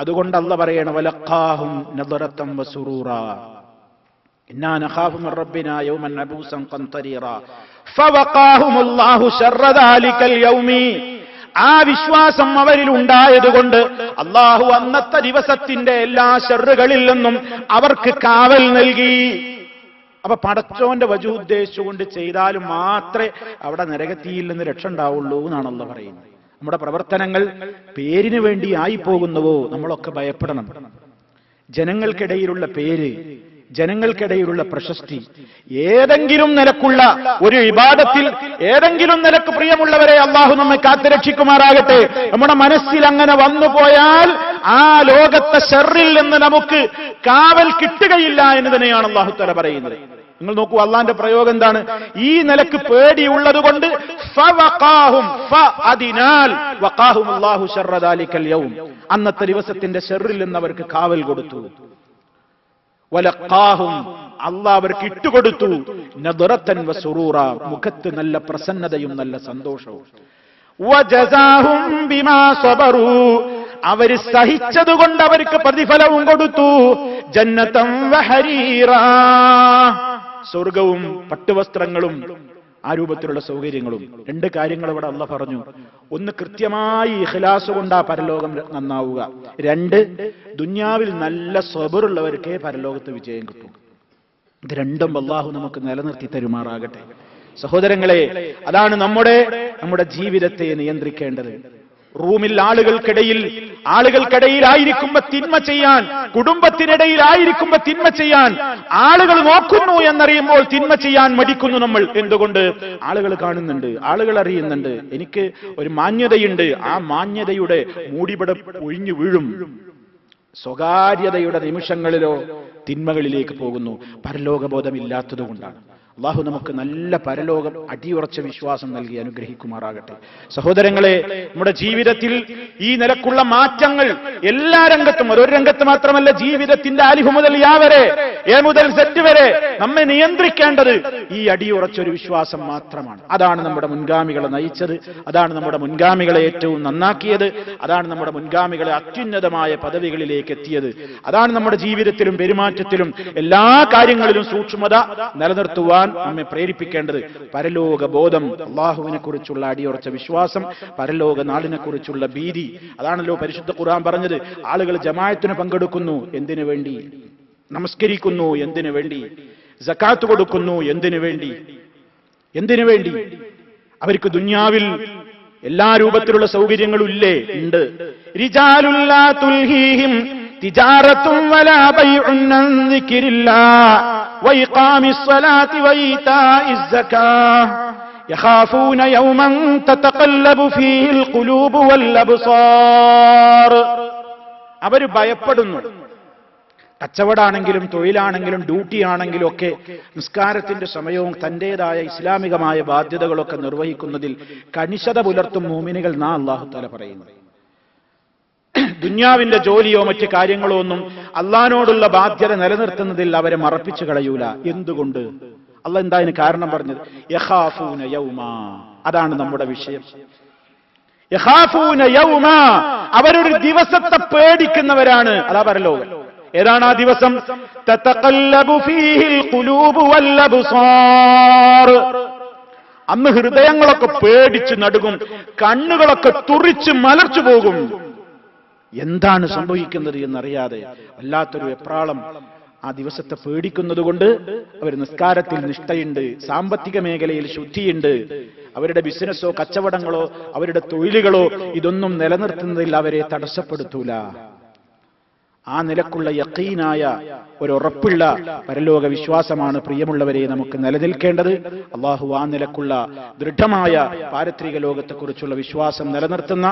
അതുകൊണ്ട് അല്ലാഹു പറയണ, വലഖാഹും നദറതൻ വസുറൂറാ ഇന്നാ നഖാഫു മിർ റബ്ബിനാ യൗമൻ അബൂസൻ ഖംതരീറാ ഫവഖാഹുമുല്ലാഹു ശർറ ദാലികൽ യൗമി. ആ വിശ്വാസം അവരിൽ ഉണ്ടായതുകൊണ്ട് അല്ലാഹു അന്നത്തെ ദിവസത്തിന്റെ എല്ലാ ശർറുകളിൽ നിന്നും അവർക്ക് കാവൽ നൽകി. അപ്പൊ പടച്ചോന്റെ വജൂഹ് ഉദ്ദേശിച്ചുകൊണ്ട് ചെയ്താലും മാത്രമേ അവിടെ നരകത്തിയിൽ നിന്ന് രക്ഷ ഉണ്ടാവുള്ളൂ എന്നാണ് അല്ലാഹു പറയുന്നത്. നമ്മുടെ പ്രവർത്തനങ്ങൾ പേരിന് വേണ്ടി ആയിപ്പോകുന്നുവോ നമ്മളൊക്കെ ഭയപ്പെടണം. ജനങ്ങൾക്കിടയിലുള്ള പേര്, ജനങ്ങൾക്കിടയിലുള്ള പ്രശസ്തി, ഏതെങ്കിലും നിലക്കുള്ള ഒരു ഇബാദത്തിൽ ഏതെങ്കിലും നിലക്ക് പ്രിയമുള്ളവരെ അള്ളാഹു നമ്മെ കാത്തുരക്ഷിക്കുമാറാകട്ടെ. നമ്മുടെ മനസ്സിൽ അങ്ങനെ വന്നു പോയാൽ ആ ലോകത്തെ ശർറിൽ നിന്ന് നമുക്ക് കാവൽ കിട്ടുകയില്ല എന്ന് തന്നെയാണ് അള്ളാഹു തആല പറയുന്നത്. നിങ്ങൾ നോക്കൂ, അള്ളാന്റെ പ്രയോഗം എന്താണ്? ഈ നിലക്ക് പേടിയുള്ളത് കൊണ്ട് അന്നത്തെ ദിവസത്തിന്റെ ശർറിൽ നിന്ന് അവർക്ക് കാവൽ കൊടുത്തു. വലഖാഹും, അല്ലാഹ് അവർക്ക് ഇട്ടുകൊടുത്തു, നദറതൻ വസുറൂറ, മുഖത്ത് നല്ല പ്രസന്നതയും നല്ല സന്തോഷവും. വജസാഹും ബിമാ സബറു, അവര് സഹിച്ചതുകൊണ്ട് അവർക്ക് പ്രതിഫലവും കൊടുത്തു. ജന്നതം വഹരീറാ, സ്വർഗവും പട്ടുവസ്ത്രങ്ങളും ആ രൂപത്തിലുള്ള സൗകര്യങ്ങളും. രണ്ട് കാര്യങ്ങൾ ഇവിടെ അല്ലാഹു പറഞ്ഞു. ഒന്ന്, കൃത്യമായി ഇഖ്ലാസ് കൊണ്ട് ആ പരലോകം നന്നാവുക. രണ്ട്, ദുനിയാവിൽ നല്ല സബറുള്ളവർക്കേ പരലോകത്ത് വിജയം കിട്ടും. ഇത് രണ്ടും അല്ലാഹു നമുക്ക് നിലനിർത്തി തരുമാറാകട്ടെ. സഹോദരങ്ങളെ, അതാണ് നമ്മുടെ ജീവിതത്തെ നിയന്ത്രിക്കേണ്ടത്. റൂമിൽ ആളുകൾക്കിടയിലായിരിക്കുമ്പോ തിന്മ ചെയ്യാൻ, കുടുംബത്തിനിടയിലായിരിക്കുമ്പോ തിന്മ ചെയ്യാൻ, ആളുകൾ നോക്കുന്നു എന്നറിയുമ്പോൾ തിന്മ ചെയ്യാൻ മടിക്കുന്നു നമ്മൾ. എന്തുകൊണ്ട്? ആളുകൾ കാണുന്നുണ്ട്, ആളുകൾ അറിയുന്നുണ്ട്, എനിക്ക് ഒരു മാന്യതയുണ്ട്. ആ മാന്യതയുടെ മൂടിപട ഒഴിഞ്ഞു വീഴും. സ്വകാര്യതയുടെ നിമിഷങ്ങളിലോ തിന്മകളിലേക്ക് പോകുന്നു. പരലോകബോധമില്ലാത്തതുകൊണ്ടാണ്. അല്ലാഹു നമുക്ക് നല്ല പരലോകം അടിയുറച്ച വിശ്വാസം നൽകി അനുഗ്രഹിക്കുമാറാകട്ടെ. സഹോദരങ്ങളെ, നമ്മുടെ ജീവിതത്തിൽ ഈ നിലക്കുള്ള മാറ്റങ്ങൾ എല്ലാ രംഗത്തും, അതൊരു രംഗത്ത് മാത്രമല്ല, ജീവിതത്തിന്റെ അലിഫ് മുതൽ യാ വരെ, എ മുതൽ സെറ്റ് വരെ നമ്മെ നിയന്ത്രിക്കേണ്ടത് ഈ അടിയുറച്ചൊരു വിശ്വാസം മാത്രമാണ്. അതാണ് നമ്മുടെ മുൻഗാമികളെ നയിച്ചത്, അതാണ് നമ്മുടെ മുൻഗാമികളെ ഏറ്റവും നന്നാക്കിയത്, അതാണ് നമ്മുടെ മുൻഗാമികളെ അത്യുന്നതമായ പദവികളിലേക്ക് എത്തിയത്. അതാണ് നമ്മുടെ ജീവിതത്തിലും പെരുമാറ്റത്തിലും എല്ലാ കാര്യങ്ങളിലും സൂക്ഷ്മത നിലനിർത്തുവാൻ നമ്മെ പ്രേരിപ്പിക്കേണ്ടത്. പരലോക ബോധം, അല്ലാഹുവിനെ കുറിച്ചുള്ള അടിയുറച്ച വിശ്വാസം, പരലോക നാളിനെ കുറിച്ചുള്ള ഭീതി. അതാണല്ലോ പരിശുദ്ധ ഖുർആൻ പറഞ്ഞത്. ആളുകൾ ജമാഅത്തിന് പങ്കെടുക്കുന്നു, എന്തിനു വേണ്ടി? നമസ്കരിക്കുന്നു, എന്തിനു വേണ്ടി? സകാത്ത് കൊടുക്കുന്നു, എന്തിനു വേണ്ടി? അവർക്ക് ദുനിയാവിൽ എല്ലാ രൂപത്തിലുള്ള സൗകര്യങ്ങളും ഇല്ലേ? ഉണ്ട്. റിജാലുൽ ലാ തുൽഹീഹിം തിജാറത്തും വലാ ബൈഉൻ അൻ ദിക്രില്ലാഹ് വഇഖാമിസ് സ്വലാത്തി വഈതാഇസ് സകാത്ത് യഖാഫൂന യൗമൻ തതഖല്ലബു ഫീഹിൽ ഖുലൂബു വൽ അബ്സാർ. അവർ ഭയപ്പെടുന്നു. കച്ചവടാണെങ്കിലും തൊഴിലാണെങ്കിലും ഡ്യൂട്ടിയാണെങ്കിലും ഒക്കെ നിസ്കാരത്തിന്റെ സമയവും തന്റേതായ ഇസ്ലാമികമായ ബാധ്യതകളൊക്കെ നിർവഹിക്കുന്നതിൽ കണിശത പുലർത്തും മുഅ്മിനുകൾ എന്നാ അല്ലാഹു തആല പറയുന്നത്. ദുനിയാവിന്റെ ജോലിയോ മറ്റു കാര്യങ്ങളോ ഒന്നും അള്ളാഹിനോടുള്ള ബാധ്യത നിലനിർത്തുന്നതിൽ അവരെ മറപ്പിച്ചു കളയൂല. എന്തുകൊണ്ട്? അള്ളാഹ് എന്താ അതിന് കാരണം പറഞ്ഞത്? യഖാഫൂന യൗമാ. അതാണ് നമ്മുടെ വിഷയം. യഖാഫൂന യൗമാ, അവരൊരു ദിവസത്തെ പേടിക്കുന്നവരാണ്. അതാ പരലോകം. ഏതാണ് ആ ദിവസം? തതഖല്ലബു ഫീഹിൽ ഖുലൂബു വൽ അബ്സാർ. അന്ന് ഹൃദയങ്ങളൊക്കെ പേടിച്ച് നടുങ്ങും, കണ്ണുകളൊക്കെ തുറിച്ച് മലർച്ചു പോകും. എന്താണ് സംഭവിക്കുന്നത് എന്നറിയാതെ വല്ലാത്തൊരു വെപ്രാളം. ആ ദിവസത്തെ പേടിക്കുന്നത് കൊണ്ട് അവർ നിസ്കാരത്തിൽ നിഷ്ഠയുണ്ട്, സാമ്പത്തിക മേഖലയിൽ ശുദ്ധിയുണ്ട്, അവരുടെ ബിസിനസ്സോ കച്ചവടങ്ങളോ അവരുടെ തൊഴിലുകളോ ഇതൊന്നും നിലനിർത്തുന്നതിൽ അവരെ തടസ്സപ്പെടുത്തൂല. ആ നിലക്കുള്ള യഖീനായ ഒരു ഉറപ്പുള്ള പരലോക വിശ്വാസമാണ് പ്രിയമുള്ളവരെ നമുക്ക് നിലനിൽക്കേണ്ടത്. അള്ളാഹു ആ നിലക്കുള്ള ദൃഢമായ പാരത്രിക ലോകത്തെക്കുറിച്ചുള്ള വിശ്വാസം നിലനിർത്തുന്ന,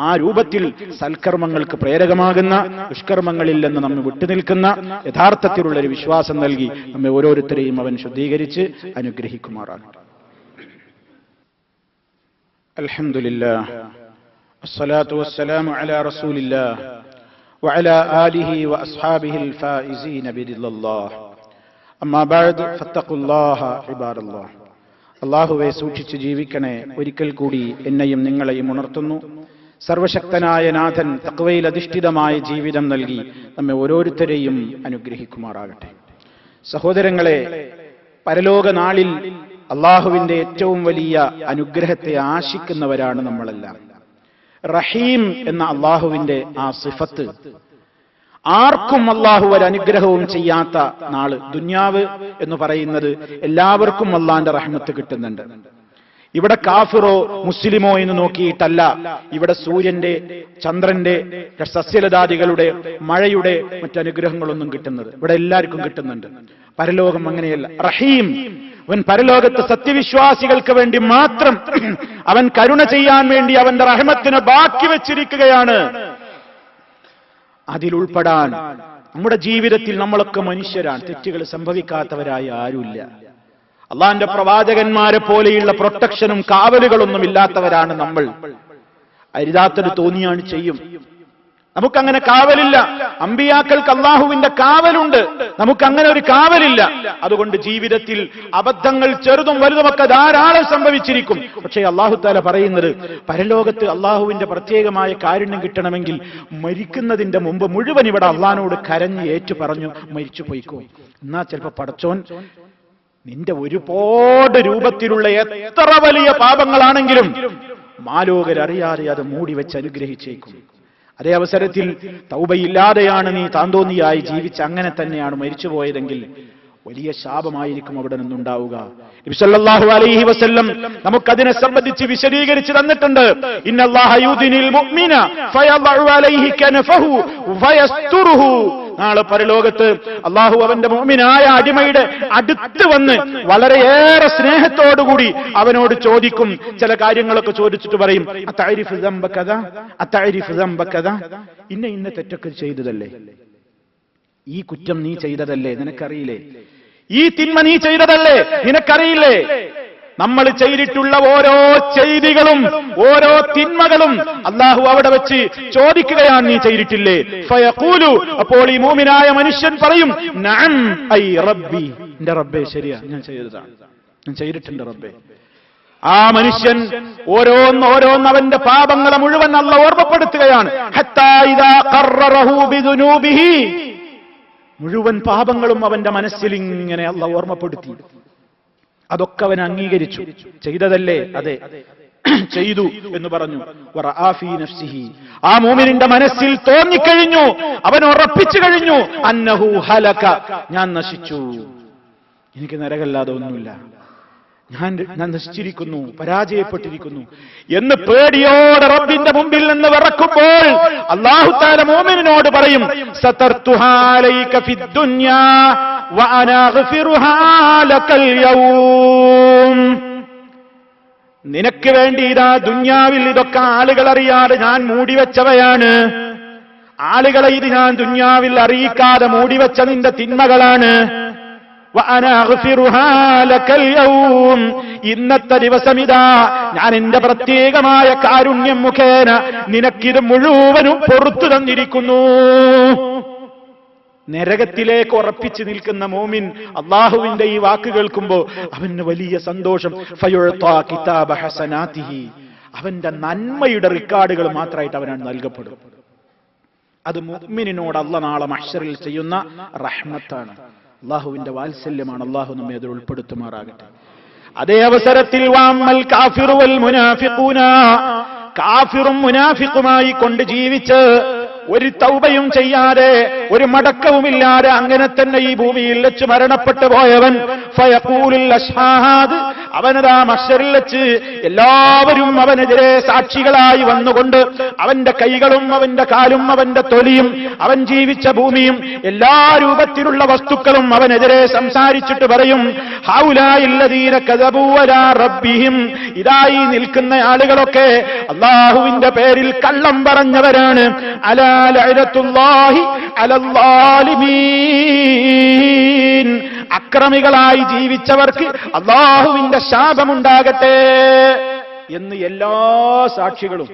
ആ രൂപത്തിൽ സൽക്കർമ്മങ്ങൾക്ക് പ്രേരകമാകുന്ന, ദുഷ്കർമ്മങ്ങളിൽ നിന്ന് നമ്മെ വിട്ടുനിൽക്കുന്ന യഥാർത്ഥത്തിലുള്ള ഒരു വിശ്വാസം നൽകി നമ്മെ ഓരോരുത്തരെയും അവൻ ശുദ്ധീകരിച്ച് അനുഗ്രഹിക്കുമാറാണ്. അൽഹംദുലില്ലാഹ് വസ്സലാത്തു വസ്സലാമു അലാ റസൂലില്ലാഹ് وعلى آله وأصحابه الفائزين برضا الله أما بعد فاتقوا الله عباد الله. അല്ലാഹുവേ, സൂക്ഷിച്ച് ജീവിക്കണേ. ഒരിക്കൽ കൂടി എന്നെയും നിങ്ങളെയും ഉണർത്തുന്നു. സർവശക്തനായ നാഥൻ തഖ്വയിൽ അധിഷ്ഠിതമായ ജീവിതം നൽകി നമ്മെ ഓരോരുത്തരെയും അനുഗ്രഹിക്കുമാറാകട്ടെ. സഹോദരങ്ങളെ, പരലോക നാളിൽ അല്ലാഹുവിന്റെ ഏറ്റവും വലിയ അനുഗ്രഹത്തെ ആശിക്കുന്നവരാണ് നമ്മളെല്ലാം. റഹീം എന്ന അള്ളാഹുവിന്റെ ആ സിഫത്ത് ആർക്കും അള്ളാഹു ഒരു അനുഗ്രഹവും ചെയ്യാത്ത നാള്. ദുന്യാവ് എന്ന് പറയുന്നത് എല്ലാവർക്കും അള്ളാന്റെ റഹ്മത്ത് കിട്ടുന്നുണ്ട്. ഇവിടെ കാഫിറോ മുസ്ലിമോ എന്ന് നോക്കിയിട്ടല്ല ഇവിടെ സൂര്യന്റെ, ചന്ദ്രന്റെ, സസ്യലതാദികളുടെ, മഴയുടെ മറ്റനുഗ്രഹങ്ങളൊന്നും കിട്ടുന്നത്. ഇവിടെ എല്ലാവർക്കും കിട്ടുന്നുണ്ട്. പരലോകം അങ്ങനെയല്ല. റഹീം, അവൻ പരലോകത്ത് സത്യവിശ്വാസികൾക്ക് വേണ്ടി മാത്രം അവൻ കരുണ ചെയ്യാൻ വേണ്ടി അവന്റെ റഹ്മത്തിനെ ബാക്കി വെച്ചിരിക്കുകയാണ്. അതിലുൾപ്പെടാൻ നമ്മുടെ ജീവിതത്തിൽ നമ്മളൊക്കെ മനുഷ്യരാണ്. തെറ്റുകൾ സംഭവിക്കാത്തവരായി ആരുമില്ല. അള്ളാന്റെ പ്രവാചകന്മാരെ പോലെയുള്ള പ്രൊട്ടക്ഷനും കാവലുകളൊന്നും ഇല്ലാത്തവരാണ് നമ്മൾ. അരുതാത്തത് തോന്നിയാണ് ചെയ്യും. നമുക്കങ്ങനെ കാവലില്ല. അമ്പിയാക്കൾക്ക് അല്ലാഹുവിന്റെ കാവലുണ്ട്, നമുക്കങ്ങനെ ഒരു കാവലില്ല. അതുകൊണ്ട് ജീവിതത്തിൽ അബദ്ധങ്ങൾ ചെറുതും വലുതുമൊക്കെ ധാരാളം സംഭവിച്ചിരിക്കും. പക്ഷേ അല്ലാഹു തആല പറയുന്നത്, പരലോകത്ത് അല്ലാഹുവിന്റെ പ്രത്യേകമായ കാരുണ്യം കിട്ടണമെങ്കിൽ മരിക്കുന്നതിന്റെ മുമ്പ് മുഴുവൻ ഇവിടെ അള്ളാഹിനോട് കരഞ്ഞ് ഏറ്റു പറഞ്ഞു മരിച്ചു പോയിക്കോ. എന്നാ ചിലപ്പോ പടച്ചോൻ നിന്റെ ഒരുപാട് രൂപത്തിലുള്ള എത്ര വലിയ പാപങ്ങളാണെങ്കിലും മാലോകരറിയാതെ അത് മൂടി വെച്ച് അനുഗ്രഹിച്ചേക്കും. അതേ അവസരത്തിൽ തൗബയില്ലാതെയാണ് നീ താന്തോന്നിയായി ജീവിച്ച് അങ്ങനെ തന്നെയാണ് മരിച്ചുപോയതെങ്കിൽ വലിയ ശാപമായിരിക്കും അവിടെ നിന്നുണ്ടാവുക. നബി സല്ലല്ലാഹു അലൈഹി വസല്ലം നമുക്കതിനെ സംബന്ധിച്ച് വിശദീകരിച്ച് തന്നിട്ടുണ്ട്. ഇന്നല്ലാഹ യുദിനിൽ മുഅ്മിന ഫയദഉ അലൈഹി കനഫഹു ഫയസ്തുറുഹു. നാളെ പരലോകത്ത് അല്ലാഹു അവന്റെ മുഅ്മിനായ അടിമയുടെ അടുത്ത് വന്ന് വളരെയേറെ സ്നേഹത്തോടുകൂടി അവനോട് ചോദിക്കും. ചില കാര്യങ്ങളൊക്കെ ചോദിച്ചിട്ട് പറയും, അതഅരിഫു ദംബ കദാ അതഅരിഫു ദംബ കദാ, ഇന്ന തെറ്റൊക്കെ ചെയ്തതല്ലേ, ഈ കുറ്റം നീ ചെയ്തതല്ലേ, നിനക്കറിയില്ലേ, ഈ തിന്മ നീ ചെയ്തതല്ലേ, നിനക്കറിയില്ലേ. നമ്മൾ ചെയ്തിട്ടുള്ള ഓരോ ചെയ്തികളും ഓരോ തിന്മകളും അല്ലാഹു അവിടെ വെച്ച് ചോദിക്കുകയാണ്, നീ ചെയ്തിട്ടില്ലേ. ഫയഖൂലു, അപ്പോൾ ഈ മുഅ്മിനായ മനുഷ്യൻ പറയും, നഅം ഐ റബ്ബി, എന്റെ റബ്ബേ ശരിയാ, ഞാൻ ചെയ്തതാണ്, ഞാൻ ചെയ്തിട്ടുണ്ട് റബ്ബേ. ആ മനുഷ്യൻ ഓരോന്ന് അവന്റെ പാപങ്ങളെ മുഴുവൻ അല്ലാഹു ഓർമ്മപ്പെടുത്തുകയാണ്. ഹത്താ ഇദാ ഖററഹു ബിദുനൂബിഹി, മുഴുവൻ പാപങ്ങളും അവന്റെ മനസ്സിൽ ഇങ്ങനെ അല്ലാഹു ഓർമ്മപ്പെടുത്തി. അതൊക്കെ അവൻ അംഗീകരിച്ചു. ചെയ്തതല്ലേ, അതെ ചെയ്തു എന്ന് പറഞ്ഞു. വറആ ഫീ നഫ്സിഹി, ആ മുഅ്മിനിന്റെ മനസ്സിൽ തോന്നിക്കഴിഞ്ഞു, അവൻ ഉറപ്പിച്ചു കഴിഞ്ഞു, അന്നഹു ഹലക, ഞാൻ നശിച്ചു, എനിക്ക് നരകല്ലാതെ ഒന്നുമില്ല, ഞാൻ നശിച്ചിരിക്കുന്നു, പരാജയപ്പെട്ടിരിക്കുന്നു എന്ന് പേടിയോടെ റബ്ബിന്റെ മുമ്പിൽ നിന്ന് വിറക്കുമ്പോൾ അല്ലാഹു തആല മുഅ്മിനിനോട് പറയും, സതർതുഹാ അലൈക ഫിദ്ദുനിയാ വഅനാ അഗ്ഫിറുഹാ ലകൽ യൗം. നിനക്ക് വേണ്ടി ഇതാ ദുനിയാവിൽ ഇതൊക്കെ ആളുകൾ അറിയാതെ ഞാൻ മൂടിവെച്ചവയാണ്. ആളുകളെ ഇത് ഞാൻ ദുനിയാവിൽ അറിയിക്കാതെ മൂടിവെച്ച നിന്റെ തിന്മകളാണ്. ഇന്നത്തെ ദിവസം ഇതാ ഞാൻ എന്റെ പ്രത്യേകമായ കാരുണ്യം മുഖേന നിനക്കിത് മുഴുവനും പൊറുത്തു തന്നിരിക്കുന്നു. നരകത്തിലേക്ക് ഉറപ്പിച്ചു നിൽക്കുന്ന മോമിൻ അള്ളാഹുവിന്റെ ഈ വാക്ക് കേൾക്കുമ്പോ അവന് വലിയ സന്തോഷം. ഫയുഅ്താ കിതാബ ഹസനാതിഹി, അവന്റെ നന്മയുടെ റിക്കാർഡുകൾ മാത്രമായിട്ട് അവനാണ് നൽകപ്പെടും. അത് മുഅ്മിനിനോട് അല്ലാഹു നാളെ മഹ്ശറിൽ ചെയ്യുന്ന റഹ്മത്താണ്, അള്ളാഹുവിന്റെ വാത്സല്യമാണ്. അള്ളാഹു നമ്മെ അതിൽ ഉൾപ്പെടുത്തുമാറാകട്ടെ. അതേ അവസരത്തിൽ വഅമ്മൽ കാഫിറു വൽ മുനാഫിഖൂന, കാഫിറും മുനാഫിഖുമായി കൊണ്ട് ജീവിച്ച് ഒരു തൗബയും ചെയ്യാതെ ഒരു മടക്കവുമില്ലാതെ അങ്ങനെ തന്നെ ഈ ഭൂമിയിൽ വെച്ച് മരണപ്പെട്ടു പോയവൻ, ഫയഖൂലുൽ അശ്ഹാദ്, അവനതാ മഹ്ശറിൽ വെച്ച് എല്ലാവരും അവനെതിരെ സാക്ഷികളായി വന്നുകൊണ്ട് അവന്റെ കൈകളും അവന്റെ കാലും അവന്റെ തൊലിയും അവൻ ജീവിച്ച ഭൂമിയും എല്ലാ രൂപത്തിലുള്ള വസ്തുക്കളും അവനെതിരെ സംസാരിച്ചിട്ട് പറയും, ഹൗലായില്ലദീന കദബൂ അലാ റബ്ബിഹിം, ഇതായി നിൽക്കുന്ന ആളുകളൊക്കെ അല്ലാഹുവിന്റെ പേരിൽ കള്ളം പറഞ്ഞവരാണ്. അലാ ലഅനത്തുല്ലാഹി അലൽ ളാലിമീൻ, അക്രമികളായി ജീവിച്ചവർക്ക് അല്ലാഹുവിന്റെ ശാപമുണ്ടാകട്ടെ എന്ന് എല്ലാ സാക്ഷികളും,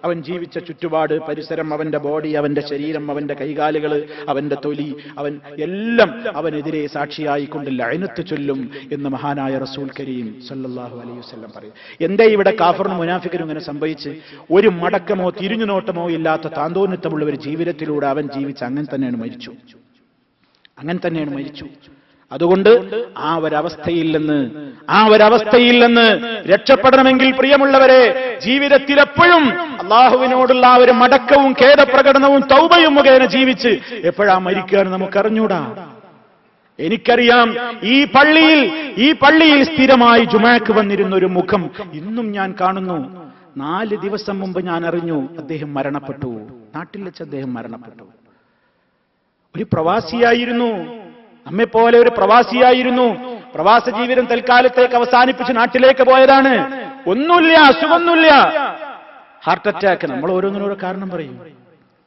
അവൻ ജീവിച്ച ചുറ്റുപാട്, പരിസരം, അവന്റെ ബോഡി, അവന്റെ ശരീരം, അവന്റെ കൈകാലുകൾ, അവന്റെ തൊലി, അവൻ എല്ലാം അവനെതിരെ സാക്ഷിയായിക്കൊണ്ട് ലഅനത്ത് ചൊല്ലും എന്ന് മഹാനായ റസൂൽ കരീം സല്ലല്ലാഹു അലൈഹി വസല്ലം പറയും. എന്തേ ഇവിടെ കാഫിറും മുനാഫിക്കിനും ഇങ്ങനെ സംഭവിച്ച്? ഒരു മടക്കമോ തിരിഞ്ഞുനോട്ടമോ ഇല്ലാത്ത താന്തോന്നിത്തമുള്ള ഒരു ജീവിതത്തിലൂടെ അവൻ ജീവിച്ച് അങ്ങനെ തന്നെയാണ് മരിച്ചു. അതുകൊണ്ട് ആ ഒരവസ്ഥയിൽ നിന്ന് രക്ഷപ്പെടണമെങ്കിൽ പ്രിയമുള്ളവരെ, ജീവിതത്തിൽ എപ്പോഴും അള്ളാഹുവിനോടുള്ള ആ ഒരു മടക്കവും ഖേദപ്രകടനവും തൗബയും മുഖേന ജീവിച്ച് എപ്പോഴാ മരിക്കുകയാണ് നമുക്കറിഞ്ഞൂടാ. എനിക്കറിയാം, ഈ പള്ളിയിൽ സ്ഥിരമായി ജുമാക്ക് വന്നിരുന്ന ഒരു മുഖം ഇന്നും ഞാൻ കാണുന്നു. 4 ദിവസം മുമ്പ് ഞാൻ അറിഞ്ഞു അദ്ദേഹം മരണപ്പെട്ടു. നാട്ടിൽ വെച്ച് അദ്ദേഹം മരണപ്പെട്ടു. ഒരു പ്രവാസിയായിരുന്നു, നമ്മെപ്പോലെ ഒരു പ്രവാസിയായിരുന്നു. പ്രവാസ ജീവിതം തൽക്കാലത്തേക്ക് അവസാനിപ്പിച്ച് നാട്ടിലേക്ക് പോയതാണ്. ഒന്നുമില്ല, അസുഖമൊന്നുമില്ല, ഹാർട്ട് അറ്റാക്ക്, നമ്മൾ ഓരോന്നിനോരോ കാരണം പറയും.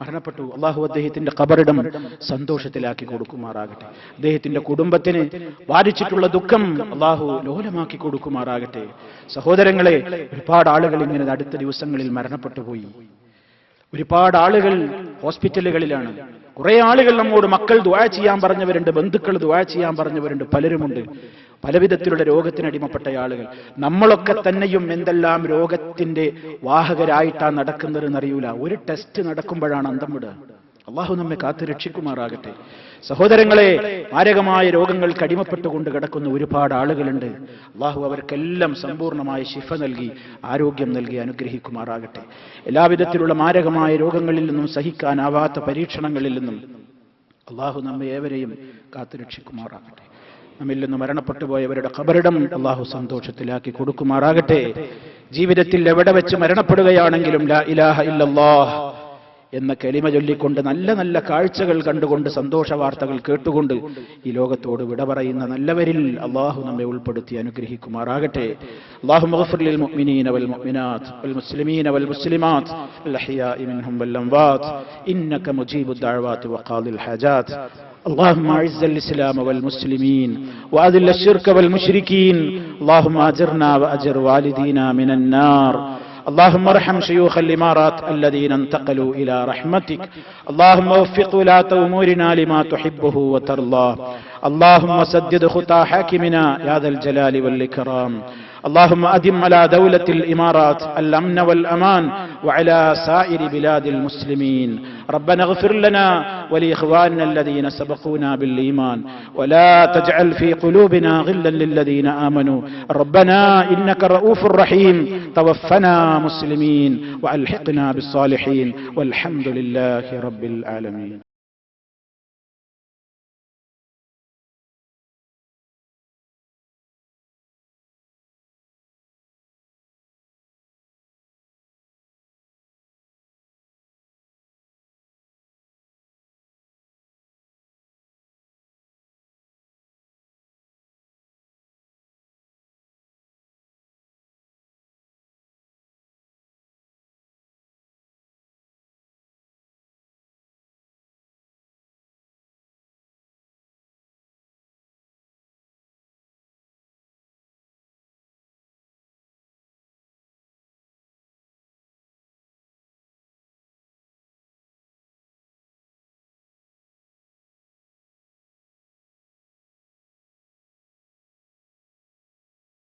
മരണപ്പെട്ടു. അള്ളാഹു അദ്ദേഹത്തിന്റെ ഖബറിടം സന്തോഷത്തിലാക്കി കൊടുക്കുമാറാകട്ടെ. അദ്ദേഹത്തിന്റെ കുടുംബത്തിന് ബാധിച്ചിട്ടുള്ള ദുഃഖം അള്ളാഹു ലോലമാക്കി കൊടുക്കുമാറാകട്ടെ. സഹോദരങ്ങളെ, ഒരുപാട് ആളുകൾ ഇങ്ങനെ അടുത്ത ദിവസങ്ങളിൽ മരണപ്പെട്ടു പോയി. ഒരുപാട് ആളുകൾ ഹോസ്പിറ്റലുകളിലാണ്. കുറെ ആളുകൾ നമ്മോട് മക്കൾ ദുആ ചെയ്യാൻ പറഞ്ഞവരുണ്ട്, ബന്ധുക്കൾ ദുആ ചെയ്യാൻ പറഞ്ഞവരുണ്ട്, പലരുമുണ്ട്. പലവിധത്തിലുള്ള രോഗത്തിനടിമപ്പെട്ട ആളുകൾ. നമ്മളൊക്കെ തന്നെയും എന്തെല്ലാം രോഗത്തിന്റെ വാഹകരായിട്ടാണ് നടക്കുന്നതെന്നറിയൂല. ഒരു ടെസ്റ്റ് നടക്കുമ്പോഴാണ് അന്തം വിടുക. അള്ളാഹു നമ്മെ കാത്തു രക്ഷിക്കുമാറാകട്ടെ. സഹോദരങ്ങളെ, മാരകമായ രോഗങ്ങൾക്ക് അടിമപ്പെട്ടുകൊണ്ട് കിടക്കുന്ന ഒരുപാട് ആളുകളുണ്ട്. അള്ളാഹു അവർക്കെല്ലാം സമ്പൂർണ്ണമായ ശിഫ നൽകി ആരോഗ്യം നൽകി അനുഗ്രഹിക്കുമാറാകട്ടെ. എല്ലാവിധത്തിലുള്ള മാരകമായ രോഗങ്ങളിൽ നിന്നും സഹിക്കാനാവാത്ത പരീക്ഷണങ്ങളിൽ നിന്നും അള്ളാഹു നമ്മെ ഏവരെയും കാത്തു രക്ഷിക്കുമാറാകട്ടെ. നമ്മിൽ നിന്ന് മരണപ്പെട്ടു പോയവരുടെ ഖബറിടം അള്ളാഹു സന്തോഷത്തിലാക്കി കൊടുക്കുമാറാകട്ടെ. ജീവിതത്തിൽ എവിടെ വെച്ച് മരണപ്പെടുകയാണെങ്കിലും ലാ ഇലാഹ ഇല്ലല്ലാഹ് എന്ന കലിമ ചൊല്ലിക്കൊണ്ട് നല്ല നല്ല കാഴ്ചകൾ കണ്ടുകൊണ്ട് സന്തോഷ വാർത്തകൾ കേട്ടുകൊണ്ട് ഈ ലോകത്തോട് വിട പറയുന്ന നല്ലവരിൽ അള്ളാഹു നമ്മെ ഉൾപ്പെടുത്തി അനുഗ്രഹിക്കുമാറാകട്ടെ. അല്ലാഹുമ്മ ഗ്ഫിർ ലിൽ മുഅ്മിനീന വൽ മുഅ്മിനാത്ത് വൽ മുസ്ലിമീന വൽ മുസ്ലിമാത്ത് അൽ അഹ്യാഇ മിൻഹും വൽ അംവാത്ത് ഇന്നക മുജീബുദ് ദഅവാതി വഖാദിൽ ഹാജാത്ത്. اللهم اعز الاسلام والمسلمين واذل الشرك والمشركين. اللهم اجرنا واجر والدينا من النار. اللهم ارحم شيوخ الامارات الذين انتقلوا الى رحمتك. اللهم وفق ولاة امورنا لما تحبه وترضاه. اللهم سدد خطى حاكمنا يا ذا الجلال والاكرام. اللهم أدم على دولة الإمارات الأمن والأمان وعلى سائر بلاد المسلمين. ربنا اغفر لنا ولإخواننا الذين سبقونا بالإيمان ولا تجعل في قلوبنا غلا للذين آمنوا ربنا إنك رؤوف رحيم. توفنا مسلمين وألحقنا بالصالحين والحمد لله رب العالمين.